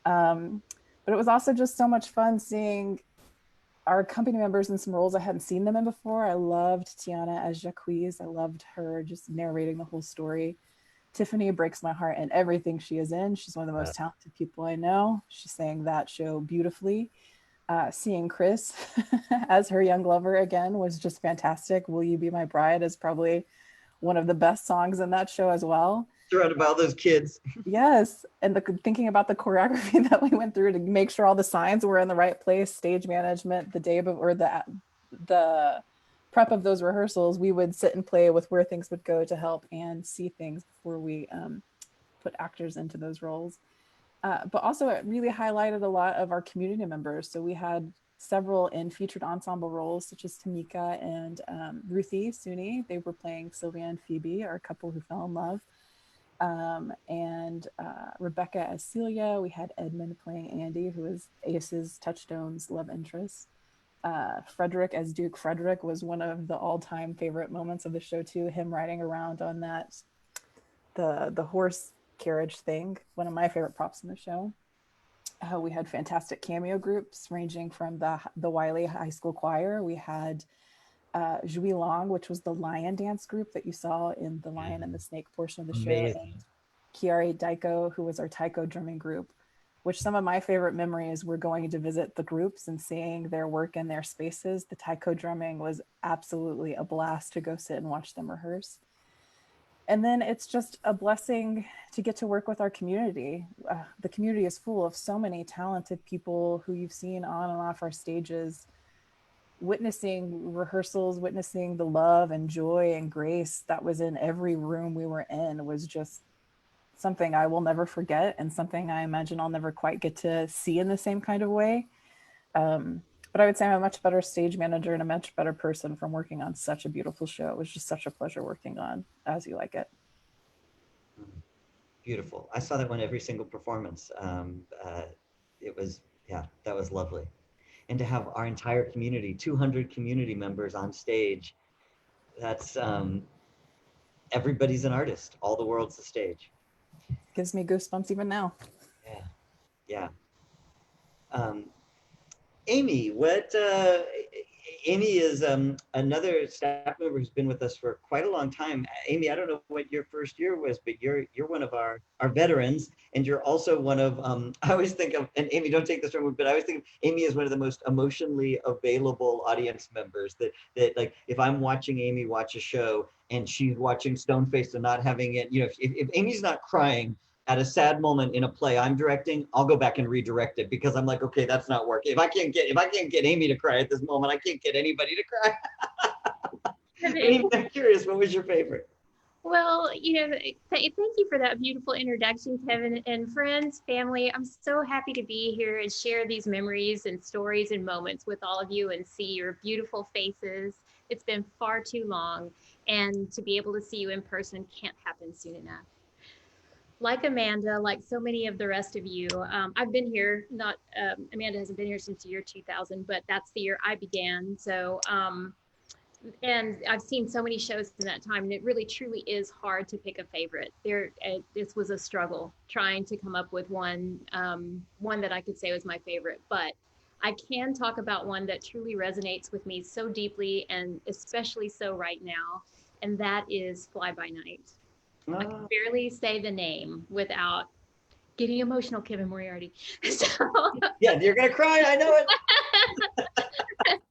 But it was also just so much fun seeing our company members in some roles I hadn't seen them in before. I loved Tiana as Jacquees. I loved her just narrating the whole story. Tiffany breaks my heart in everything she is in. She's one of the most talented people I know. She sang that show beautifully. Seeing Chris as her young lover again was just fantastic. Will You Be My Bride is probably one of the best songs in that show as well. Surrounded by all those kids. Yes, and thinking about the choreography that we went through to make sure all the signs were in the right place, stage management, the day before the prep of those rehearsals, we would sit and play with where things would go to help and see things before we put actors into those roles. But also it really highlighted a lot of our community members. So we had several in featured ensemble roles, such as Tamika and Ruthie Suni. They were playing Sylvia and Phoebe, our couple who fell in love. And Rebecca as Celia. We had Edmund playing Andy, who is Ace's Touchstone's love interest. Frederick as Duke Frederick was one of the all-time favorite moments of the show too. Him riding around on the horse carriage thing, one of my favorite props in the show. We had fantastic cameo groups ranging from the Wiley High School Choir. We had Jui Long, which was the lion dance group that you saw in the Lion and the Snake portion of the show, and Kiari Daiko, who was our taiko drumming group, which some of my favorite memories were going to visit the groups and seeing their work in their spaces. The taiko drumming was absolutely a blast to go sit and watch them rehearse. And then it's just a blessing to get to work with our community. The community is full of so many talented people who you've seen on and off our stages, witnessing rehearsals, witnessing the love and joy and grace that was in every room we were in was just something I will never forget, and something I imagine I'll never quite get to see in the same kind of way. But I would say I'm a much better stage manager and a much better person from working on such a beautiful show. It was just such a pleasure working on As You Like It. Beautiful. I saw that one every single performance. It was, yeah, that was lovely. And to have our entire community, 200 community members on stage, that's, everybody's an artist. All the world's the stage. Gives me goosebumps even now. Yeah, yeah. Amy, what, Amy is another staff member who's been with us for quite a long time. Amy, I don't know what your first year was, but you're one of our veterans, and you're also one of, I always think of, and Amy, don't take this wrong, but I always think of Amy as one of the most emotionally available audience members, that like, if I'm watching Amy watch a show and she's watching Stone-Faced and not having it, if Amy's not crying at a sad moment in a play I'm directing, I'll go back and redirect it because I'm like, okay, that's not working. If I can't get Amy to cry at this moment, I can't get anybody to cry. Amy, I'm curious, what was your favorite? Well, thank you for that beautiful introduction, Kevin, and friends, family. I'm so happy to be here and share these memories and stories and moments with all of you and see your beautiful faces. It's been far too long, and to be able to see you in person can't happen soon enough. Like Amanda, like so many of the rest of you, I've been here, Amanda hasn't been here since the year 2000, but that's the year I began. So, and I've seen so many shows in that time, and it really truly is hard to pick a favorite. This was a struggle trying to come up with one that I could say was my favorite, but I can talk about one that truly resonates with me so deeply, and especially so right now, and that is Fly By Night. I can barely say the name without getting emotional, Kevin Moriarty. So, yeah, you're gonna cry, I know it.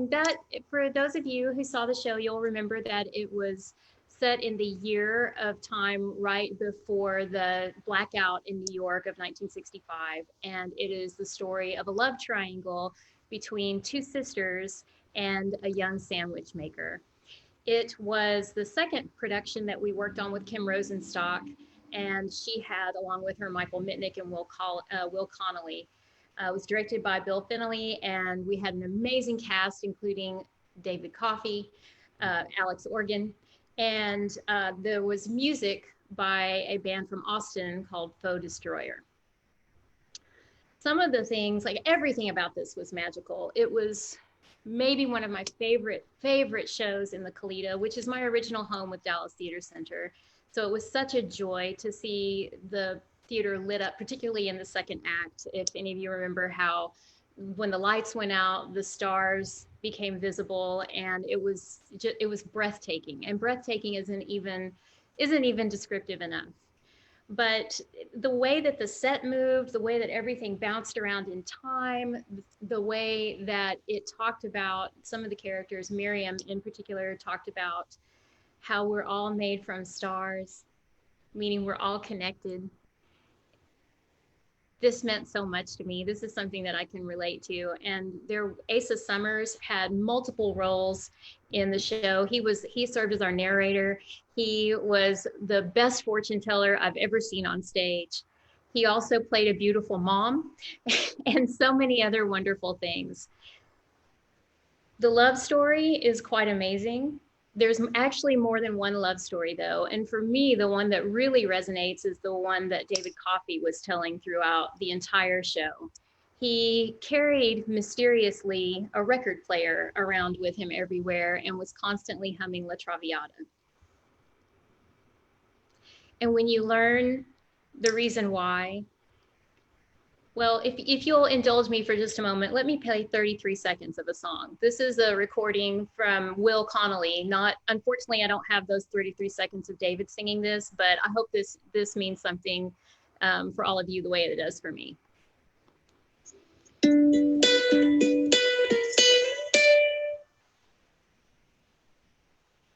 That, for those of you who saw the show, you'll remember that it was set in the year of time right before the blackout in New York of 1965. And it is the story of a love triangle between two sisters and a young sandwich maker. It was the second production that we worked on with Kim Rosenstock, and she had, along with her, Michael Mitnick and Will Connolly. It was directed by Bill Finley, and we had an amazing cast, including David Coffey, Alex Organ, and there was music by a band from Austin called Foe Destroyer. Some of the things, like everything about this was magical. It was maybe one of my favorite shows in the Colita, which is my original home with Dallas Theater Center. So it was such a joy to see the theater lit up, particularly in the second act. If any of you remember how when the lights went out, the stars became visible, and it was breathtaking. And breathtaking isn't even descriptive enough. But the way that the set moved, the way that everything bounced around in time, the way that it talked about some of the characters, Miriam in particular talked about how we're all made from stars, meaning we're all connected. This meant so much to me. This is something that I can relate to. And Asa Summers had multiple roles in the show. He served as our narrator. He was the best fortune teller I've ever seen on stage. He also played a beautiful mom and so many other wonderful things. The love story is quite amazing. There's actually more than one love story though. And for me, the one that really resonates is the one that David Coffey was telling throughout the entire show. He carried mysteriously a record player around with him everywhere and was constantly humming La Traviata. And when you learn the reason why, well, if you'll indulge me for just a moment, let me play 33 seconds of a song. This is a recording from Will Connolly. Unfortunately, I don't have those 33 seconds of David singing this, but I hope this means something for all of you the way it does for me.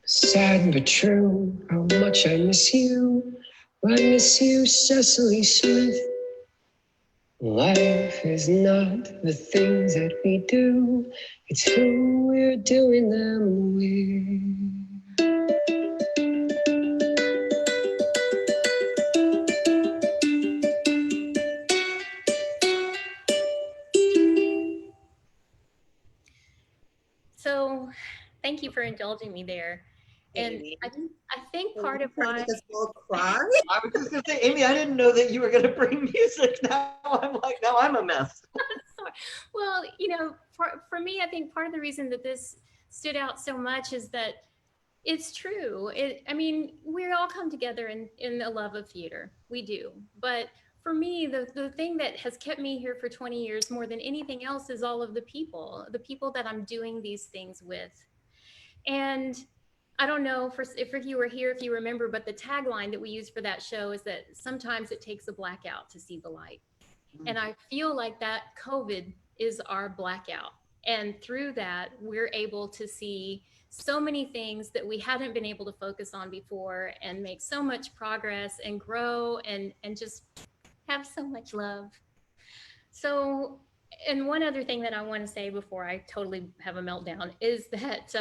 Sad but true, how much I miss you. I miss you, Cecily Smith. Life is not the things that we do, it's who we're doing them with. So thank you for indulging me there. And I think part of why I was just gonna say, Amy, I didn't know that you were gonna bring music. Now I'm a mess. Well, for me, I think part of the reason that this stood out so much is that it's true. I mean, we all come together in the love of theater. We do. But for me, the thing that has kept me here for 20 years more than anything else is all of the people that I'm doing these things with. And I don't know if you were here, if you remember, but the tagline that we use for that show is that sometimes it takes a blackout to see the light. And I feel like that COVID is our blackout. And through that, we're able to see so many things that we hadn't been able to focus on before and make so much progress and grow and just have so much love. So, and one other thing that I want to say before I totally have a meltdown is that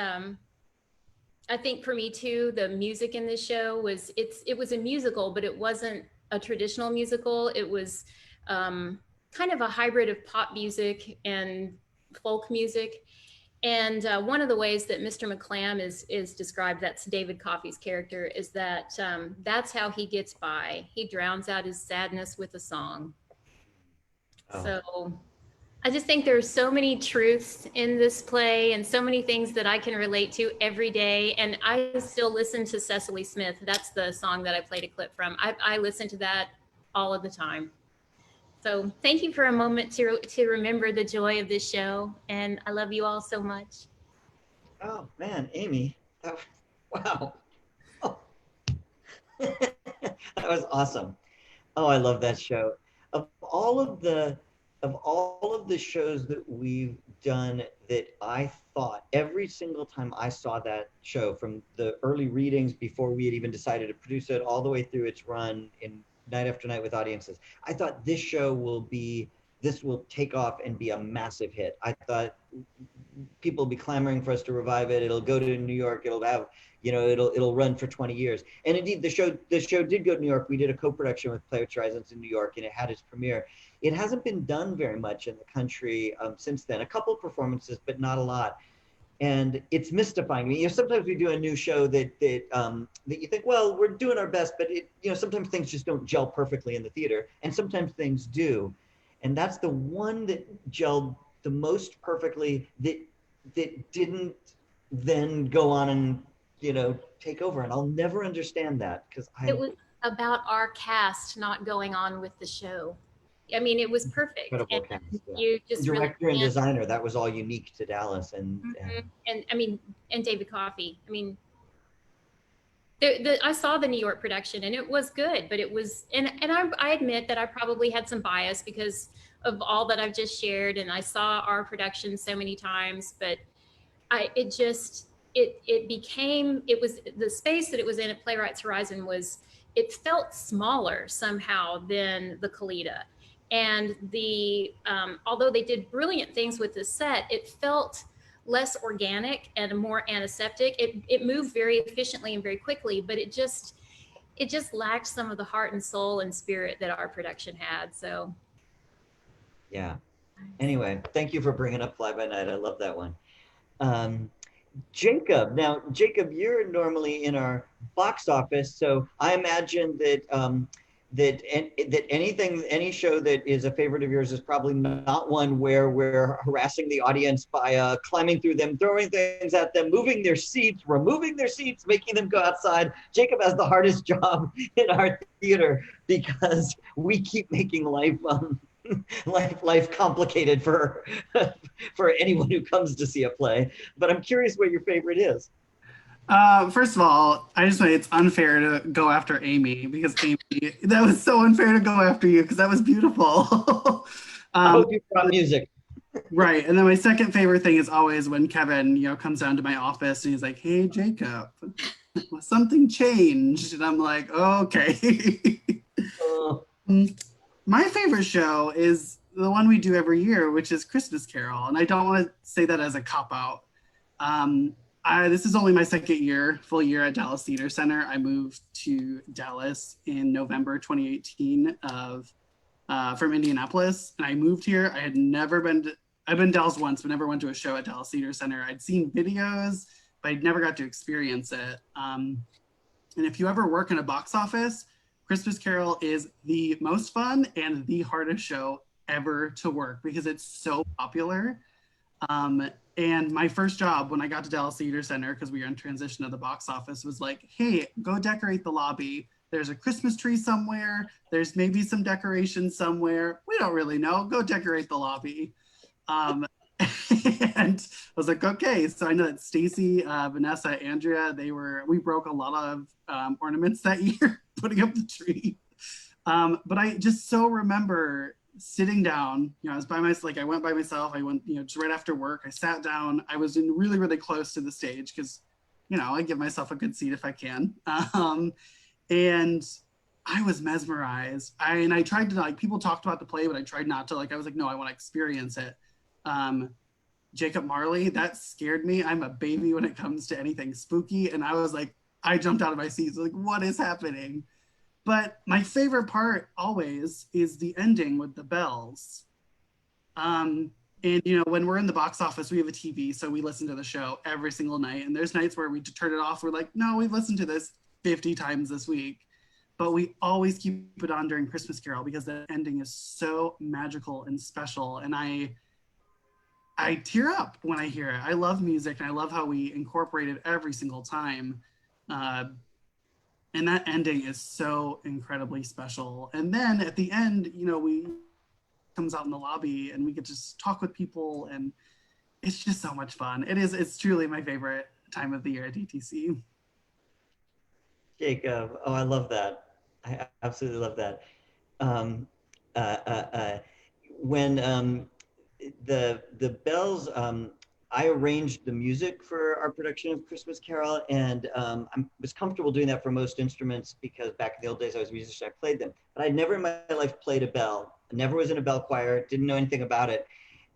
I think for me too, the music in this show was, it was a musical, but it wasn't a traditional musical. It was kind of a hybrid of pop music and folk music. And one of the ways that Mr. McClam is described, that's David Coffey's character, is that that's how he gets by. He drowns out his sadness with a song. Oh. So I just think there's so many truths in this play and so many things that I can relate to every day. And I still listen to Cecily Smith. That's the song that I played a clip from. I listen to that all of the time. So thank you for a moment to remember the joy of this show. And I love you all so much. Oh man, Amy, wow. Oh. That was awesome. Oh, I love that show. Of all of the shows that we've done, that I thought every single time I saw that show, from the early readings before we had even decided to produce it, all the way through its run in night after night with audiences, I thought this show will take off and be a massive hit. I thought people will be clamoring for us to revive it. It'll go to New York. It'll have, it'll run for 20 years. And indeed, the show did go to New York. We did a co-production with Playwrights Horizons in New York, and it had its premiere. It hasn't been done very much in the country since then. A couple performances, but not a lot. And it's mystifying me. Sometimes we do a new show that you think, well, we're doing our best, but sometimes things just don't gel perfectly in the theater, and sometimes things do. And that's the one that gelled the most perfectly, that didn't then go on and take over. And I'll never understand that, because it was about our cast not going on with the show. I mean, it was perfect. Incredible cast, yeah. You just director really and designer, that was all unique to Dallas, and I mean, and David Coffey. I mean, I saw the New York production and it was good, but it was, and I admit that I probably had some bias because of all that I've just shared, and I saw our production so many times, but it was the space that it was in at Playwrights Horizon it felt smaller somehow than the Kalita. And although they did brilliant things with the set, it felt less organic and more antiseptic. It moved very efficiently and very quickly, but it just lacked some of the heart and soul and spirit that our production had. So yeah. Anyway, thank you for bringing up Fly By Night. I love that one. Jacob, you're normally in our box office, so I imagine that any show that is a favorite of yours is probably not one where we're harassing the audience by climbing through them, throwing things at them, moving their seats, removing their seats, making them go outside. Jacob has the hardest job in our theater because we keep making life complicated for anyone who comes to see a play. But I'm curious what your favorite is. First of all, I just say it's unfair to go after Amy, because Amy, that was so unfair to go after you, because that was beautiful. I hope you brought music. Right. And then my second favorite thing is always when Kevin, comes down to my office and he's like, "Hey, Jacob, something changed." And I'm like, oh, okay. My favorite show is the one we do every year, which is Christmas Carol. And I don't want to say that as a cop-out. This is only my second full year at Dallas Theater Center. I moved to Dallas in November 2018 from Indianapolis. And I moved here. I've been to Dallas once, but never went to a show at Dallas Theater Center. I'd seen videos, but I'd never got to experience it. And if you ever work in a box office, Christmas Carol is the most fun and the hardest show ever to work because it's so popular. And my first job when I got to Dallas Theater Center, because we were in transition to the box office, was like, "Hey, go decorate the lobby." There's a Christmas tree somewhere. There's maybe some decorations somewhere. We don't really know. Go decorate the lobby. And I was like, okay. So I know that Stacy, Vanessa, Andrea, we broke a lot of ornaments that year putting up the tree. But I just so remember sitting down, I was by myself, like I went by myself, I went, just right after work, I sat down, I was in really, really close to the stage because, I give myself a good seat if I can. And I was mesmerized. I tried to, like, people talked about the play, but I tried not to, I was like, no, I want to experience it. Jacob Marley, that scared me. I'm a baby when it comes to anything spooky. And I was like, I jumped out of my seat. So like, what is happening? But my favorite part always is the ending with the bells. And when we're in the box office, we have a TV, so we listen to the show every single night. And there's nights where we turn it off. We're like, no, we've listened to this 50 times this week. But we always keep it on during Christmas Carol because the ending is so magical and special. And I tear up when I hear it. I love music, and I love how we incorporate it every single time. And that ending is so incredibly special. And then at the end, we comes out in the lobby and we get to just talk with people, and it's just so much fun. It's truly my favorite time of the year at DTC. Jacob, oh, I love that. I absolutely love that. When the bells, I arranged the music for our production of Christmas Carol, and I was comfortable doing that for most instruments because back in the old days I was a musician, I played them. But I'd never in my life played a bell. I never was in a bell choir, didn't know anything about it.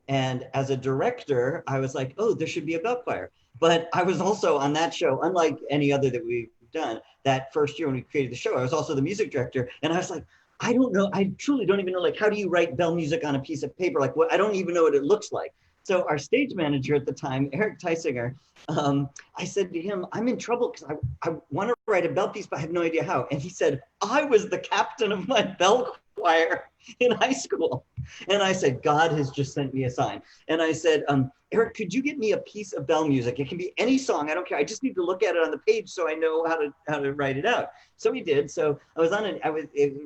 And as a director, I was like, oh, there should be a bell choir. But I was also on that show, unlike any other that we've done, that first year when we created the show, I was also the music director. And I was like, I don't know, I truly don't even know, like, how do you write bell music on a piece of paper? Like, what? I don't even know what it looks like. So our stage manager at the time, Eric Teisinger, I said to him, I'm in trouble because I want to write a bell piece, but I have no idea how. And he said, I was the captain of my bell choir in high school. And I said, God has just sent me a sign. And I said, Eric, could you get me a piece of bell music? It can be any song, I don't care. I just need to look at it on the page so I know how to write it out. So he did. So I was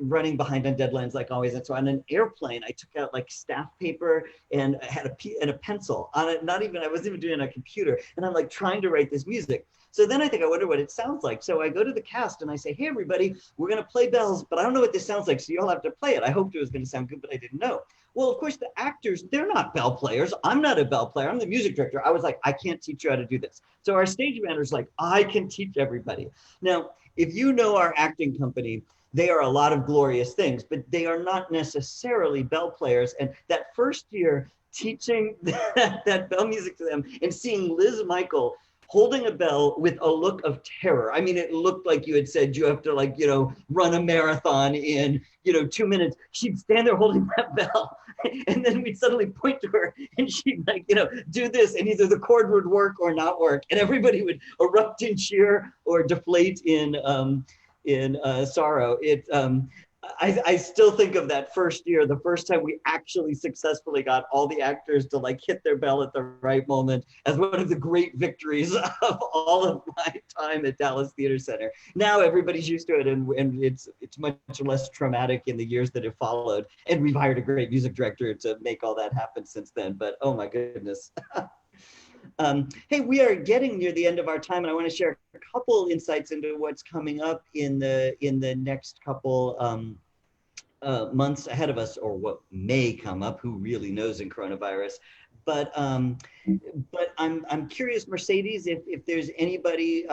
running behind on deadlines like always. And so on an airplane, I took out like staff paper and I had a pencil on it. I wasn't even doing it on a computer. And I'm like trying to write this music. So then I think, I wonder what it sounds like. So I go to the cast and I say, hey, everybody, we're going to play bells, but I don't know what this sounds like. So you'll have to play it. I hoped it was going to sound good, but I didn't know. Well, of course, the actors, they're not bell players. I'm not a bell player. I'm the music director. I was like, I can't teach you how to do this. So our stage manager's like, I can teach everybody. Now, if you know our acting company, they are a lot of glorious things, but they are not necessarily bell players. And that first year, teaching that bell music to them and seeing Liz Michael holding a bell with a look of terror. I mean, it looked like you had said you have to run a marathon in, 2 minutes. She'd stand there holding that bell and then we'd suddenly point to her and she'd do this and either the chord would work or not work. And everybody would erupt in cheer or deflate in sorrow. I still think of that first year, the first time we actually successfully got all the actors to hit their bell at the right moment, as one of the great victories of all of my time at Dallas Theater Center. Now everybody's used to it and it's much less traumatic in the years that have followed. And we've hired a great music director to make all that happen since then, but oh my goodness. Hey, we are getting near the end of our time, and I want to share a couple insights into what's coming up in the next couple months ahead of us, or what may come up. Who really knows in coronavirus? But I'm curious, Mercedes, if there's anybody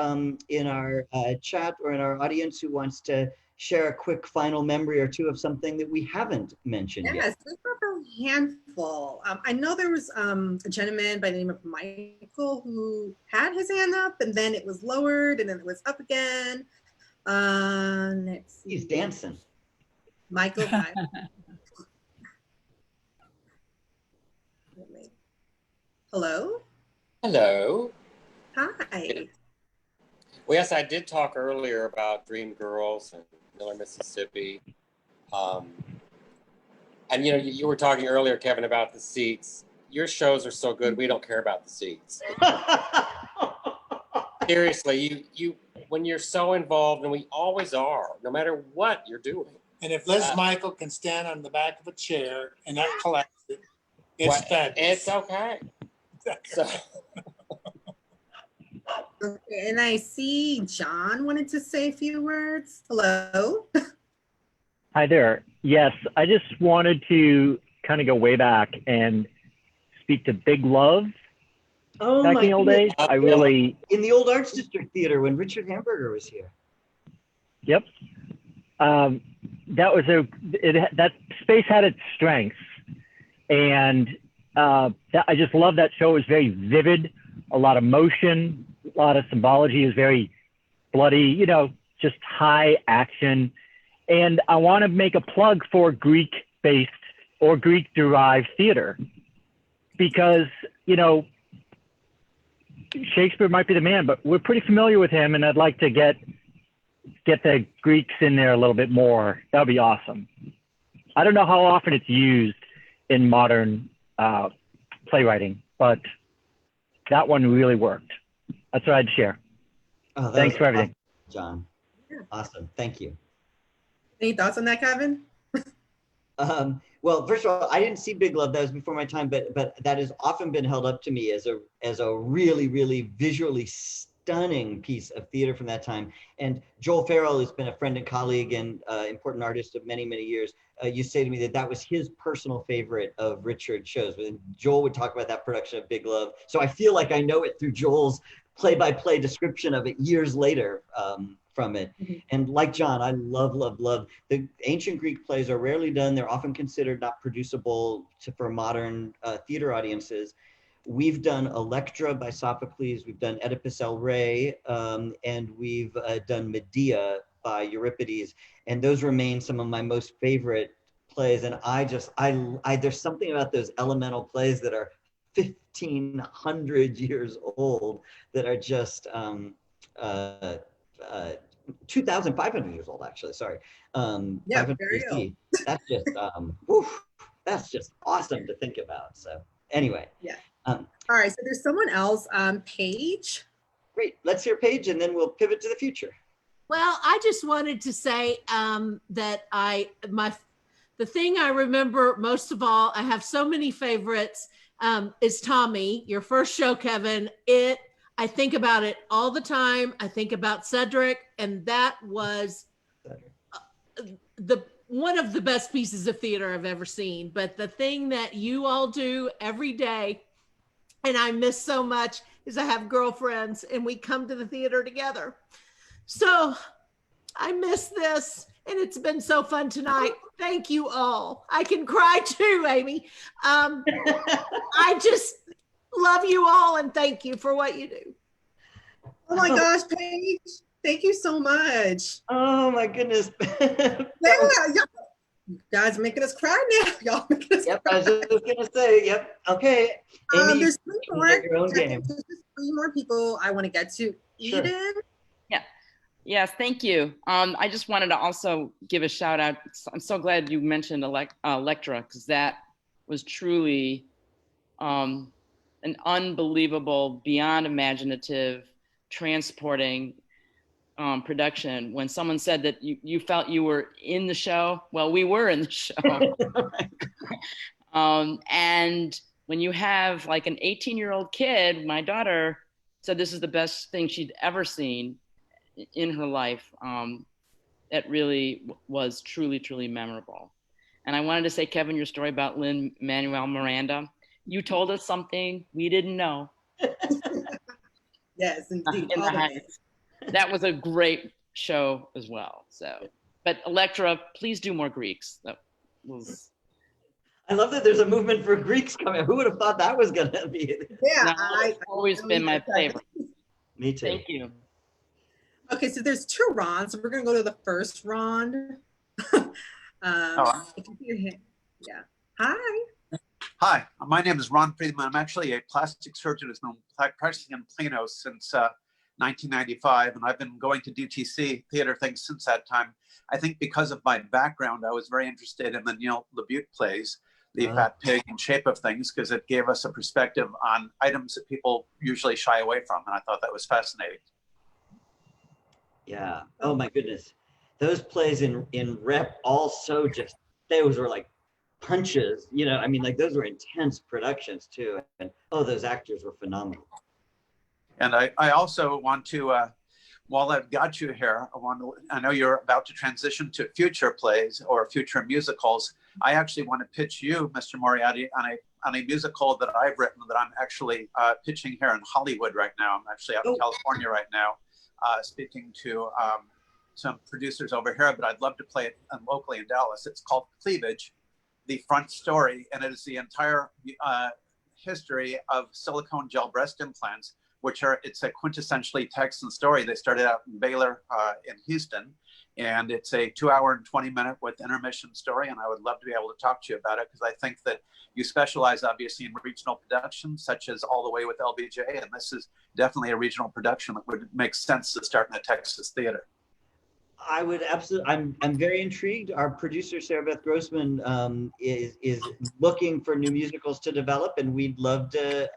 in our chat or in our audience who wants to share a quick final memory or two of something that we haven't mentioned yet. Yes, there's a handful. I know there was a gentleman by the name of Michael who had his hand up and then it was lowered and then it was up again. Let's see. He's dancing. Michael. Hello? Hello. Hi. Well, yes, I did talk earlier about Dream Girls and Miller, Mississippi. And you were talking earlier, Kevin, about the seats. Your shows are so good, we don't care about the seats. Seriously, when you're so involved, and we always are, no matter what you're doing. And if Les Michael can stand on the back of a chair and not collapse it, it's fabulous. It's okay. So. Okay, and I see John wanted to say a few words. Hello. Hi there. Yes, I just wanted to kind of go way back and speak to Big Love. Oh, back my in the old days. goodness. I really, in the old Arts District Theater when Richard Hamburger was here. yep. That was that space had its strengths, and I just love that show. It was very vivid, a lot of motion, a lot of symbology. It was very bloody, you know, just high action. And I want to make a plug for Greek-based or Greek-derived theater, because, you know, Shakespeare might be the man, but we're pretty familiar with him, and I'd like to get the Greeks in there a little bit more. That would be awesome. I don't know how often it's used in modern playwriting, but that one really worked. That's what I'd share. Oh, Thanks for everything. Awesome, John. Awesome. Thank you. Any thoughts on that, Kevin? Well, first of all, I didn't see Big Love. That was before my time, but that has often been held up to me as a really, really visually stunning piece of theater from that time. And Joel Farrell has been a friend and colleague and important artist of many, many years. You say to me that was his personal favorite of Richard's shows. And Joel would talk about that production of Big Love. So I feel like I know it through Joel's play-by-play description of it years later from it. And like John, I love, love, love. The ancient Greek plays are rarely done. They're often considered not producible for modern theater audiences. We've done Electra by Sophocles, we've done Oedipus El Rey, and we've done Medea by Euripides. And those remain some of my most favorite plays. And there's something about those elemental plays that are 1,500 years old that are just 2,500 years old, actually, sorry. Yeah, 500 very BC. old. That's just, woof, that's just awesome to think about. So anyway. Yeah. All right, so there's someone else, Paige. Great, let's hear Paige and then we'll pivot to the future. Well, I just wanted to say that the thing I remember most of all, I have so many favorites, is Tommy, your first show, Kevin. I think about it all the time. I think about Cedric, and that was one of the best pieces of theater I've ever seen. But the thing that you all do every day, and I miss so much, is I have girlfriends and we come to the theater together. So I miss this, and it's been so fun tonight. Thank you all. I can cry too, Amy. I just love you all and thank you for what you do. Oh my gosh, Paige, thank you so much. Oh my goodness. You guys are making us cry now. Y'all making us cry. I was just gonna say, yep, okay. Amy, there's three more. your own game. There's just three more people I want to get to. Sure. Eden? Yeah. Yes, thank you. I just wanted to also give a shout out. I'm so glad you mentioned Electra, because that was truly an unbelievable, beyond imaginative, transporting production. When someone said that you felt you were in the show, well, we were in the show. And when you have like an 18-year-old kid, my daughter said this is the best thing she'd ever seen in her life. It really was truly, truly memorable. And I wanted to say, Kevin, your story about Lin-Manuel Miranda, you told us something we didn't know. Yes, indeed. That was a great show as well. So, but Electra, please do more Greeks. That was. I love that there's a movement for Greeks coming. Who would have thought that was going to be? Yeah, it's always been my favorite. Me too. Thank you. Okay, so there's two rounds. So we're gonna go to the first round. If you see your hand, yeah. Hi. Hi, my name is Ron Friedman. I'm actually a plastic surgeon who's been practicing in Plano since 1995, and I've been going to DTC theater things since that time. I think because of my background, I was very interested in the Neil LaBute plays, The Fat Pig and Shape of Things, because it gave us a perspective on items that people usually shy away from, and I thought that was fascinating. Yeah. Oh my goodness. Those plays in rep also just, those were like punches, you know, I mean, like those were intense productions too. And oh, those actors were phenomenal. And I also want to, while I've got you here, I know you're about to transition to future plays or future musicals. I actually want to pitch you, Mr. Moriarty, on a musical that I've written that I'm actually pitching here in Hollywood right now. I'm actually out in California right now, speaking to some producers over here, but I'd love to play it locally in Dallas. It's called Cleavage, the front story, and it is the entire history of silicone gel breast implants, it's a quintessentially Texan story. They started out in Baylor in Houston, and it's a 2-hour and 20-minute with intermission story. And I would love to be able to talk to you about it because I think that you specialize obviously in regional productions, such as All the Way with LBJ, and this is definitely a regional production that would make sense to start in a Texas theater. I would absolutely. I'm very intrigued. Our producer Sarah Beth Grossman is looking for new musicals to develop, and we'd love to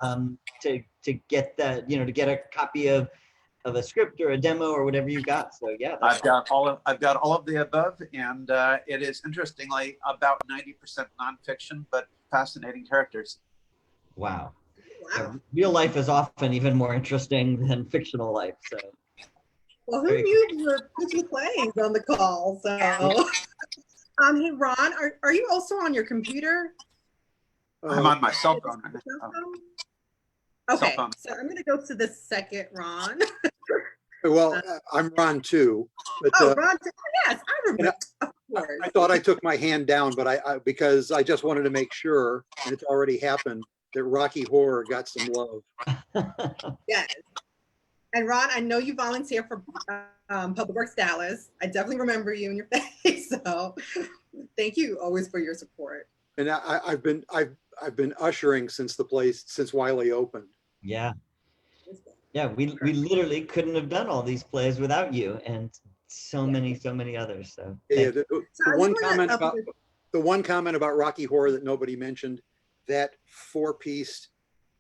get that, you know, to get a copy of a script or a demo or whatever you got. So yeah, I've got all of the above, and it is interestingly about 90% nonfiction, but fascinating characters. Wow. Yeah, real life is often even more interesting than fictional life. So. Well, who knew you were pitching plays on the call? So, hey, Ron, are you also on your computer? I'm on my cell phone. Okay, so I'm going to go to the second Ron. Well, I'm Ron too. But, Ron, yes, I remember. I thought I took my hand down, but because I just wanted to make sure, and it's already happened, that Rocky Horror got some love. Yes. And Ron, I know you volunteer for Public Works Dallas. I definitely remember you in your face. So thank you always for your support. And I've been ushering since Wiley opened. Yeah. Yeah, we literally couldn't have done all these plays without you and so many others. So yeah, the one comment about Rocky Horror that nobody mentioned, that 4-piece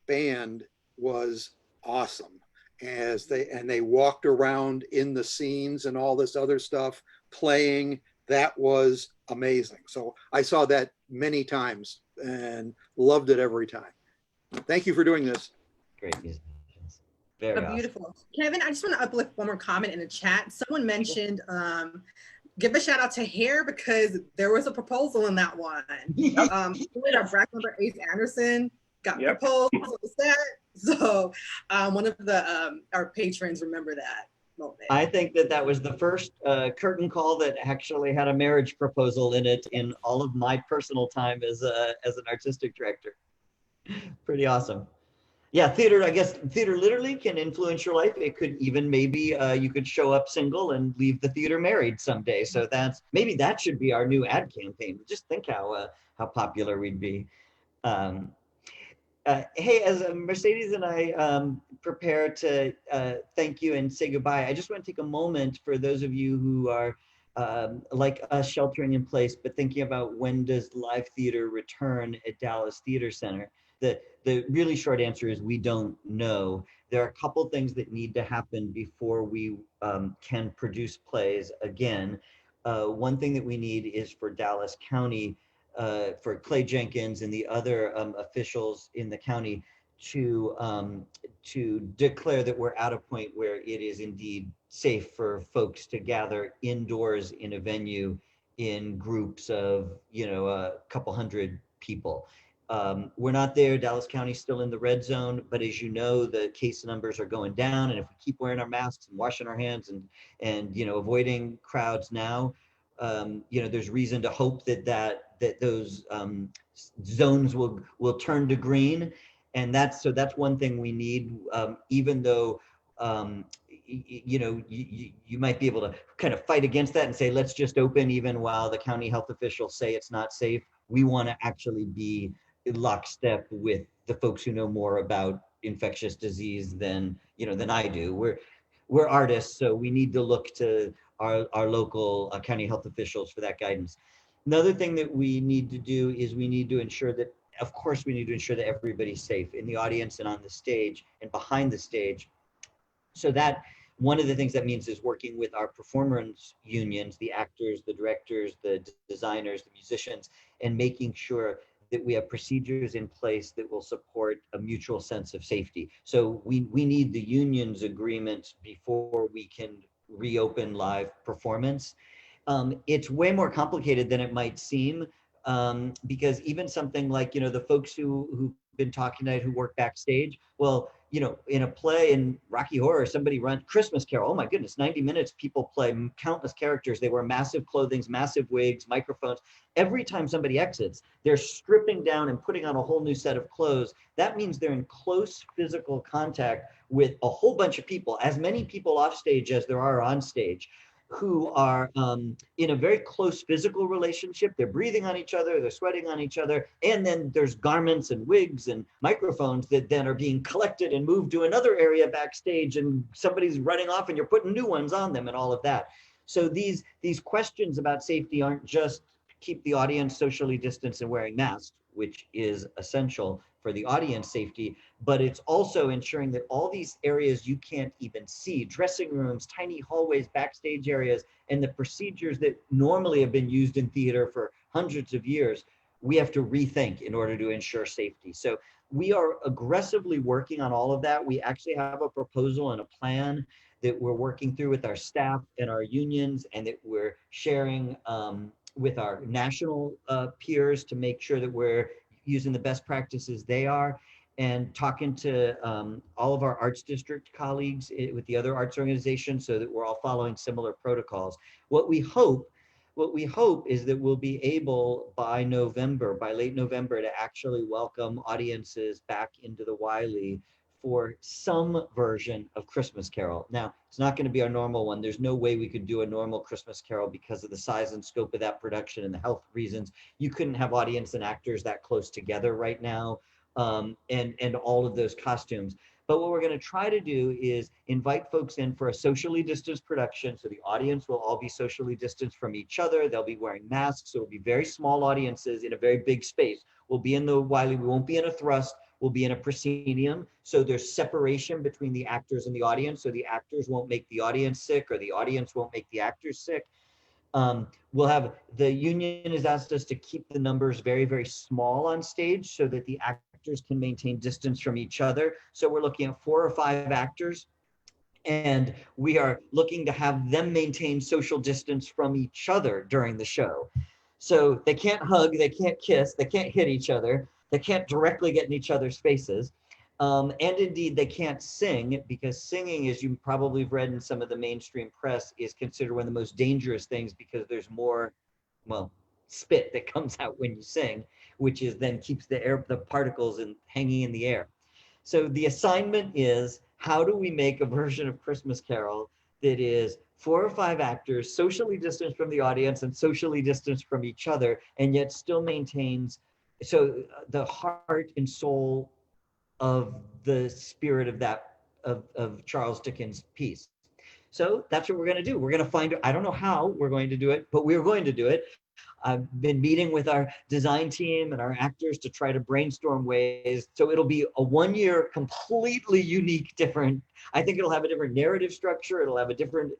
band was awesome. They walked around in the scenes and all this other stuff playing. That was amazing. So I saw that many times and loved it every time. Thank you for doing this. Great musicians. Very awesome. Beautiful. Kevin, I just want to uplift one more comment in the chat. Someone mentioned give a shout out to Hair because there was a proposal in that one. Our Black member Ace Anderson got proposed on the set. So one of our patrons remember that moment. I think that was the first curtain call that actually had a marriage proposal in it in all of my personal time as an artistic director. Pretty awesome. Yeah, theater, I guess theater literally can influence your life. It could even maybe you could show up single and leave the theater married someday. So maybe that should be our new ad campaign. Just think how popular we'd be. Hey, as Mercedes and I prepare to thank you and say goodbye, I just want to take a moment for those of you who are like us, sheltering in place, but thinking about when does live theater return at Dallas Theater Center. The really short answer is we don't know. There are a couple things that need to happen before we can produce plays again. One thing that we need is for Dallas County, for Clay Jenkins and the other officials in the county to declare that we're at a point where it is indeed safe for folks to gather indoors in a venue in groups of, a couple hundred people. We're not there. Dallas County's still in the red zone, but as you know, the case numbers are going down, and if we keep wearing our masks and washing our hands and avoiding crowds now, there's reason to hope that those zones will turn to green, and that's one thing we need. Even though you might be able to kind of fight against that and say let's just open even while the county health officials say it's not safe. We want to actually be in lockstep with the folks who know more about infectious disease than I do. We're artists, so we need to look to our local county health officials for that guidance. Another thing that we need to do is we need to ensure that everybody's safe in the audience and on the stage and behind the stage. So that One of the things that means is working with our performance unions, the actors, the directors, the designers, the musicians, and making sure that we have procedures in place that will support a mutual sense of safety. So we need the union's agreement before we can reopen live performance. It's way more complicated than it might seem, because even something like, the folks who've been talking tonight who work backstage, well, in a play in Rocky Horror, somebody run Christmas Carol. Oh my goodness, 90 minutes, people play countless characters. They wear massive clothing, massive wigs, microphones. Every time somebody exits, they're stripping down and putting on a whole new set of clothes. That means they're in close physical contact with a whole bunch of people, as many people off stage as there are on stage, who are in a very close physical relationship. They're breathing on each other, they're sweating on each other, and then there's garments and wigs and microphones that then are being collected and moved to another area backstage, and somebody's running off and you're putting new ones on them and all of that. So these questions about safety aren't just keep the audience socially distanced and wearing masks, which is essential for the audience safety, but it's also ensuring that all these areas you can't even see, dressing rooms, tiny hallways, backstage areas, and the procedures that normally have been used in theater for hundreds of years, we have to rethink in order to ensure safety. So we are aggressively working on all of that. We actually have a proposal and a plan that we're working through with our staff and our unions, and that we're sharing with our national peers to make sure that we're using the best practices they are, and talking to all of our arts district colleagues with the other arts organizations, so that we're all following similar protocols. What we hope is that we'll be able by late November, to actually welcome audiences back into the Wiley for some version of Christmas Carol. Now, it's not going to be our normal one. There's no way we could do a normal Christmas Carol because of the size and scope of that production and the health reasons. You couldn't have audience and actors that close together right now, and all of those costumes. But what we're going to try to do is invite folks in for a socially distanced production. So the audience will all be socially distanced from each other. They'll be wearing masks. So it'll be very small audiences in a very big space. We'll be in the Wiley. We won't be in a thrust. We'll be in a proscenium. So there's separation between the actors and the audience. So the actors won't make the audience sick, or the audience won't make the actors sick. We'll have, the union has asked us to keep the numbers very, very small on stage so that the actors can maintain distance from each other. So we're looking at 4 or 5 actors, and we are looking to have them maintain social distance from each other during the show. So they can't hug, they can't kiss, they can't hit each other, they can't directly get in each other's faces. And indeed, they can't sing, because singing, as you probably have read in some of the mainstream press, is considered one of the most dangerous things, because there's more, spit that comes out when you sing, which is then keeps the particles hanging in the air. So the assignment is, how do we make a version of Christmas Carol that is 4 or 5 actors, socially distanced from the audience and socially distanced from each other, and yet still maintains the heart and soul of the spirit of that of Charles Dickens' piece. So that's what we're going to do. We're going to find, I don't know how we're going to do it, but we're going to do it. I've been meeting with our design team and our actors to try to brainstorm ways. So it'll be a 1-year, completely unique, different, I think it'll have a different narrative structure. It'll have a different,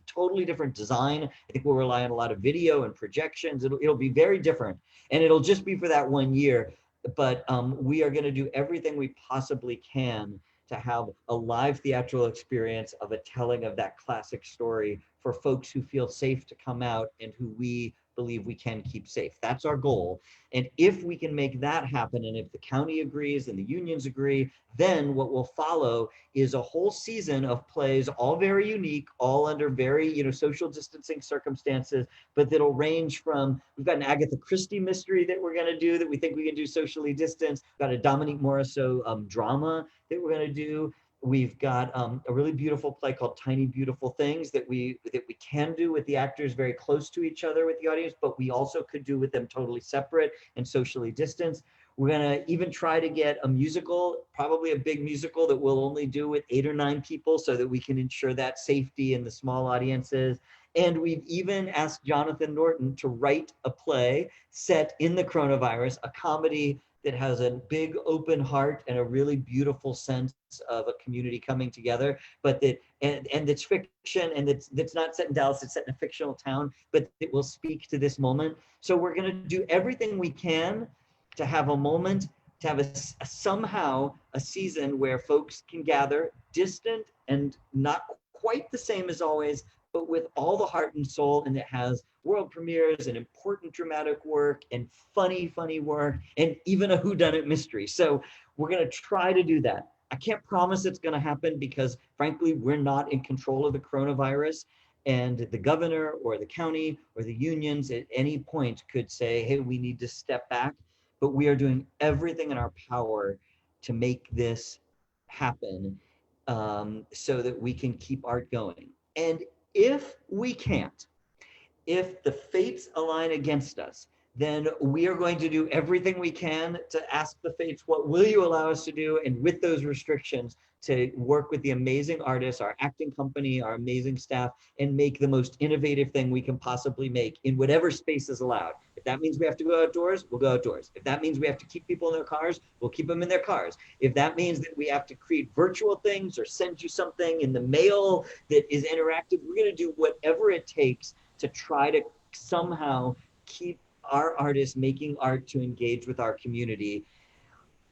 totally different design. I think we'll rely on a lot of video and projections. It'll be very different, and it'll just be for that 1 year. But we are going to do everything we possibly can to have a live theatrical experience of a telling of that classic story for folks who feel safe to come out and who we believe we can keep safe. That's our goal. And if we can make that happen, and if the county agrees and the unions agree, then what will follow is a whole season of plays, all very unique, all under very, social distancing circumstances, but that'll range from, we've got an Agatha Christie mystery that we're going to do that we think we can do socially distanced. We've got a Dominique Morisseau drama that we're going to do. We've got a really beautiful play called Tiny Beautiful Things that we can do with the actors very close to each other with the audience, but we also could do with them totally separate and socially distanced. We're going to even try to get a musical, probably a big musical that we'll only do with 8 or 9 people, so that we can ensure that safety in the small audiences. And we've even asked Jonathan Norton to write a play set in the coronavirus, a comedy that has a big open heart and a really beautiful sense of a community coming together, but that and it's fiction, and that's not set in Dallas, it's set in a fictional town, but it will speak to this moment. So we're going to do everything we can to have a moment, to have somehow a season where folks can gather, distant and not quite the same as always, but with all the heart and soul, and it has world premieres and important dramatic work and funny work and even a whodunit mystery. So we're going to try to do that. I can't promise it's going to happen because frankly, we're not in control of the coronavirus, and the governor or the county or the unions at any point could say, hey, we need to step back, but we are doing everything in our power to make this happen, so that we can keep art going. And if we can't, if the fates align against us, then we are going to do everything we can to ask the fates, what will you allow us to do? And with those restrictions, to work with the amazing artists, our acting company, our amazing staff, and make the most innovative thing we can possibly make in whatever space is allowed. If that means we have to go outdoors, we'll go outdoors. If that means we have to keep people in their cars, we'll keep them in their cars. If that means that we have to create virtual things or send you something in the mail that is interactive, we're going to do whatever it takes to try to somehow keep our artists making art to engage with our community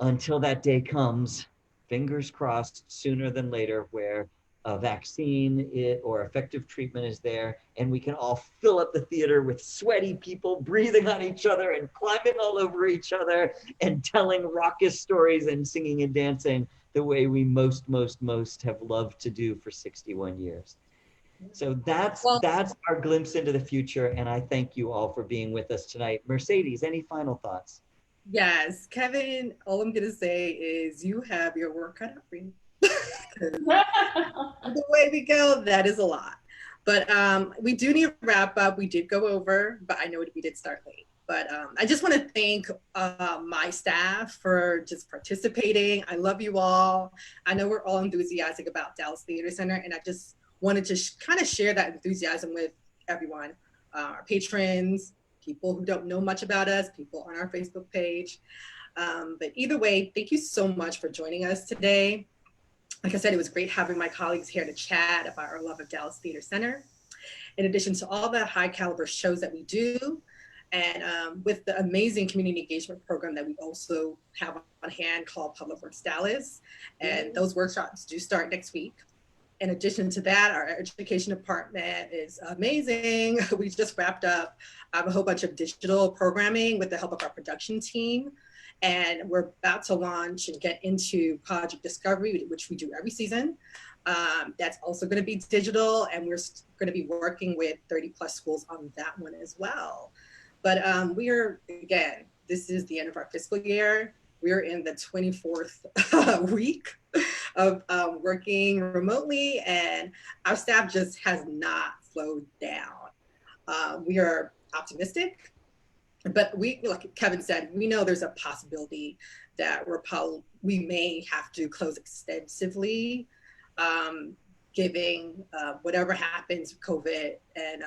until that day comes, fingers crossed, sooner than later, where a vaccine or effective treatment is there, and we can all fill up the theater with sweaty people breathing on each other and climbing all over each other and telling raucous stories and singing and dancing the way we most have loved to do for 61 years. So that's our glimpse into the future, and I thank you all for being with us tonight. Mercedes, any final thoughts? Yes, Kevin, all I'm gonna say is you have your work cut out for you. The way we go, that is a lot. But we do need to wrap up. We did go over, but I know we did start late. But I just want to thank my staff for just participating. I love you all. I know we're all enthusiastic about Dallas Theater Center, and I just wanted to kind of share that enthusiasm with everyone, our patrons, people who don't know much about us, people on our Facebook page. But either way, thank you so much for joining us today. Like I said, it was great having my colleagues here to chat about our love of Dallas Theater Center. In addition to all the high caliber shows that we do, and with the amazing community engagement program that we also have on hand called Public Works Dallas. And those workshops do start next week. In addition to that, our education department is amazing. We just wrapped up a whole bunch of digital programming with the help of our production team. And we're about to launch and get into Project Discovery, which we do every season. That's also going to be digital, and we're going to be working with 30+ schools on that one as well. But we are, again, this is the end of our fiscal year. We're in the 24th week of working remotely, and our staff just has not slowed down. We are optimistic, but like Kevin said, we know there's a possibility that we may have to close extensively, giving whatever happens with COVID and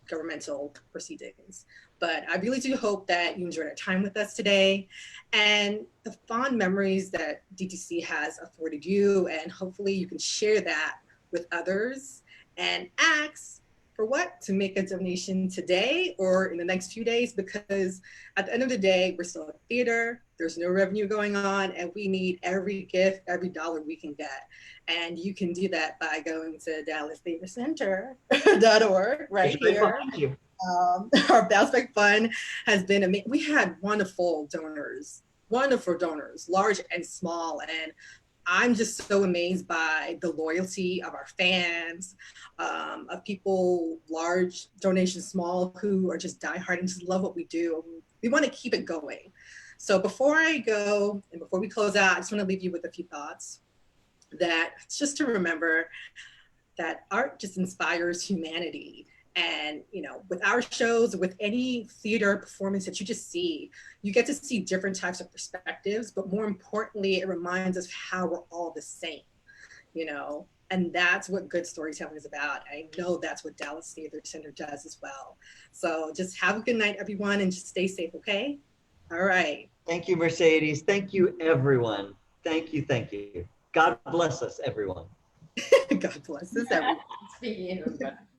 governmental proceedings. But I really do hope that you enjoyed our time with us today and the fond memories that DTC has afforded you, and hopefully you can share that with others and ask for what to make a donation today or in the next few days, because at the end of the day, we're still a theater, there's no revenue going on, and we need every gift, every dollar we can get. And you can do that by going to DallasTheaterCenter.org right here. Our Bounce Back Fund has been amazing. We had wonderful donors, large and small. And I'm just so amazed by the loyalty of our fans, of people, large donations, small, who are just diehard and just love what we do. We want to keep it going. So before I go and before we close out, I just want to leave you with a few thoughts that just to remember that art just inspires humanity. And, you know, with our shows, with any theater performance that you just see, you get to see different types of perspectives, but more importantly, it reminds us how we're all the same, you know, and that's what good storytelling is about. I know that's what Dallas Theater Center does as well. So just have a good night, everyone, and just stay safe, okay? All right. Thank you, Mercedes. Thank you, everyone. Thank you, thank you. God bless us, everyone. God bless us, everyone. Speaking of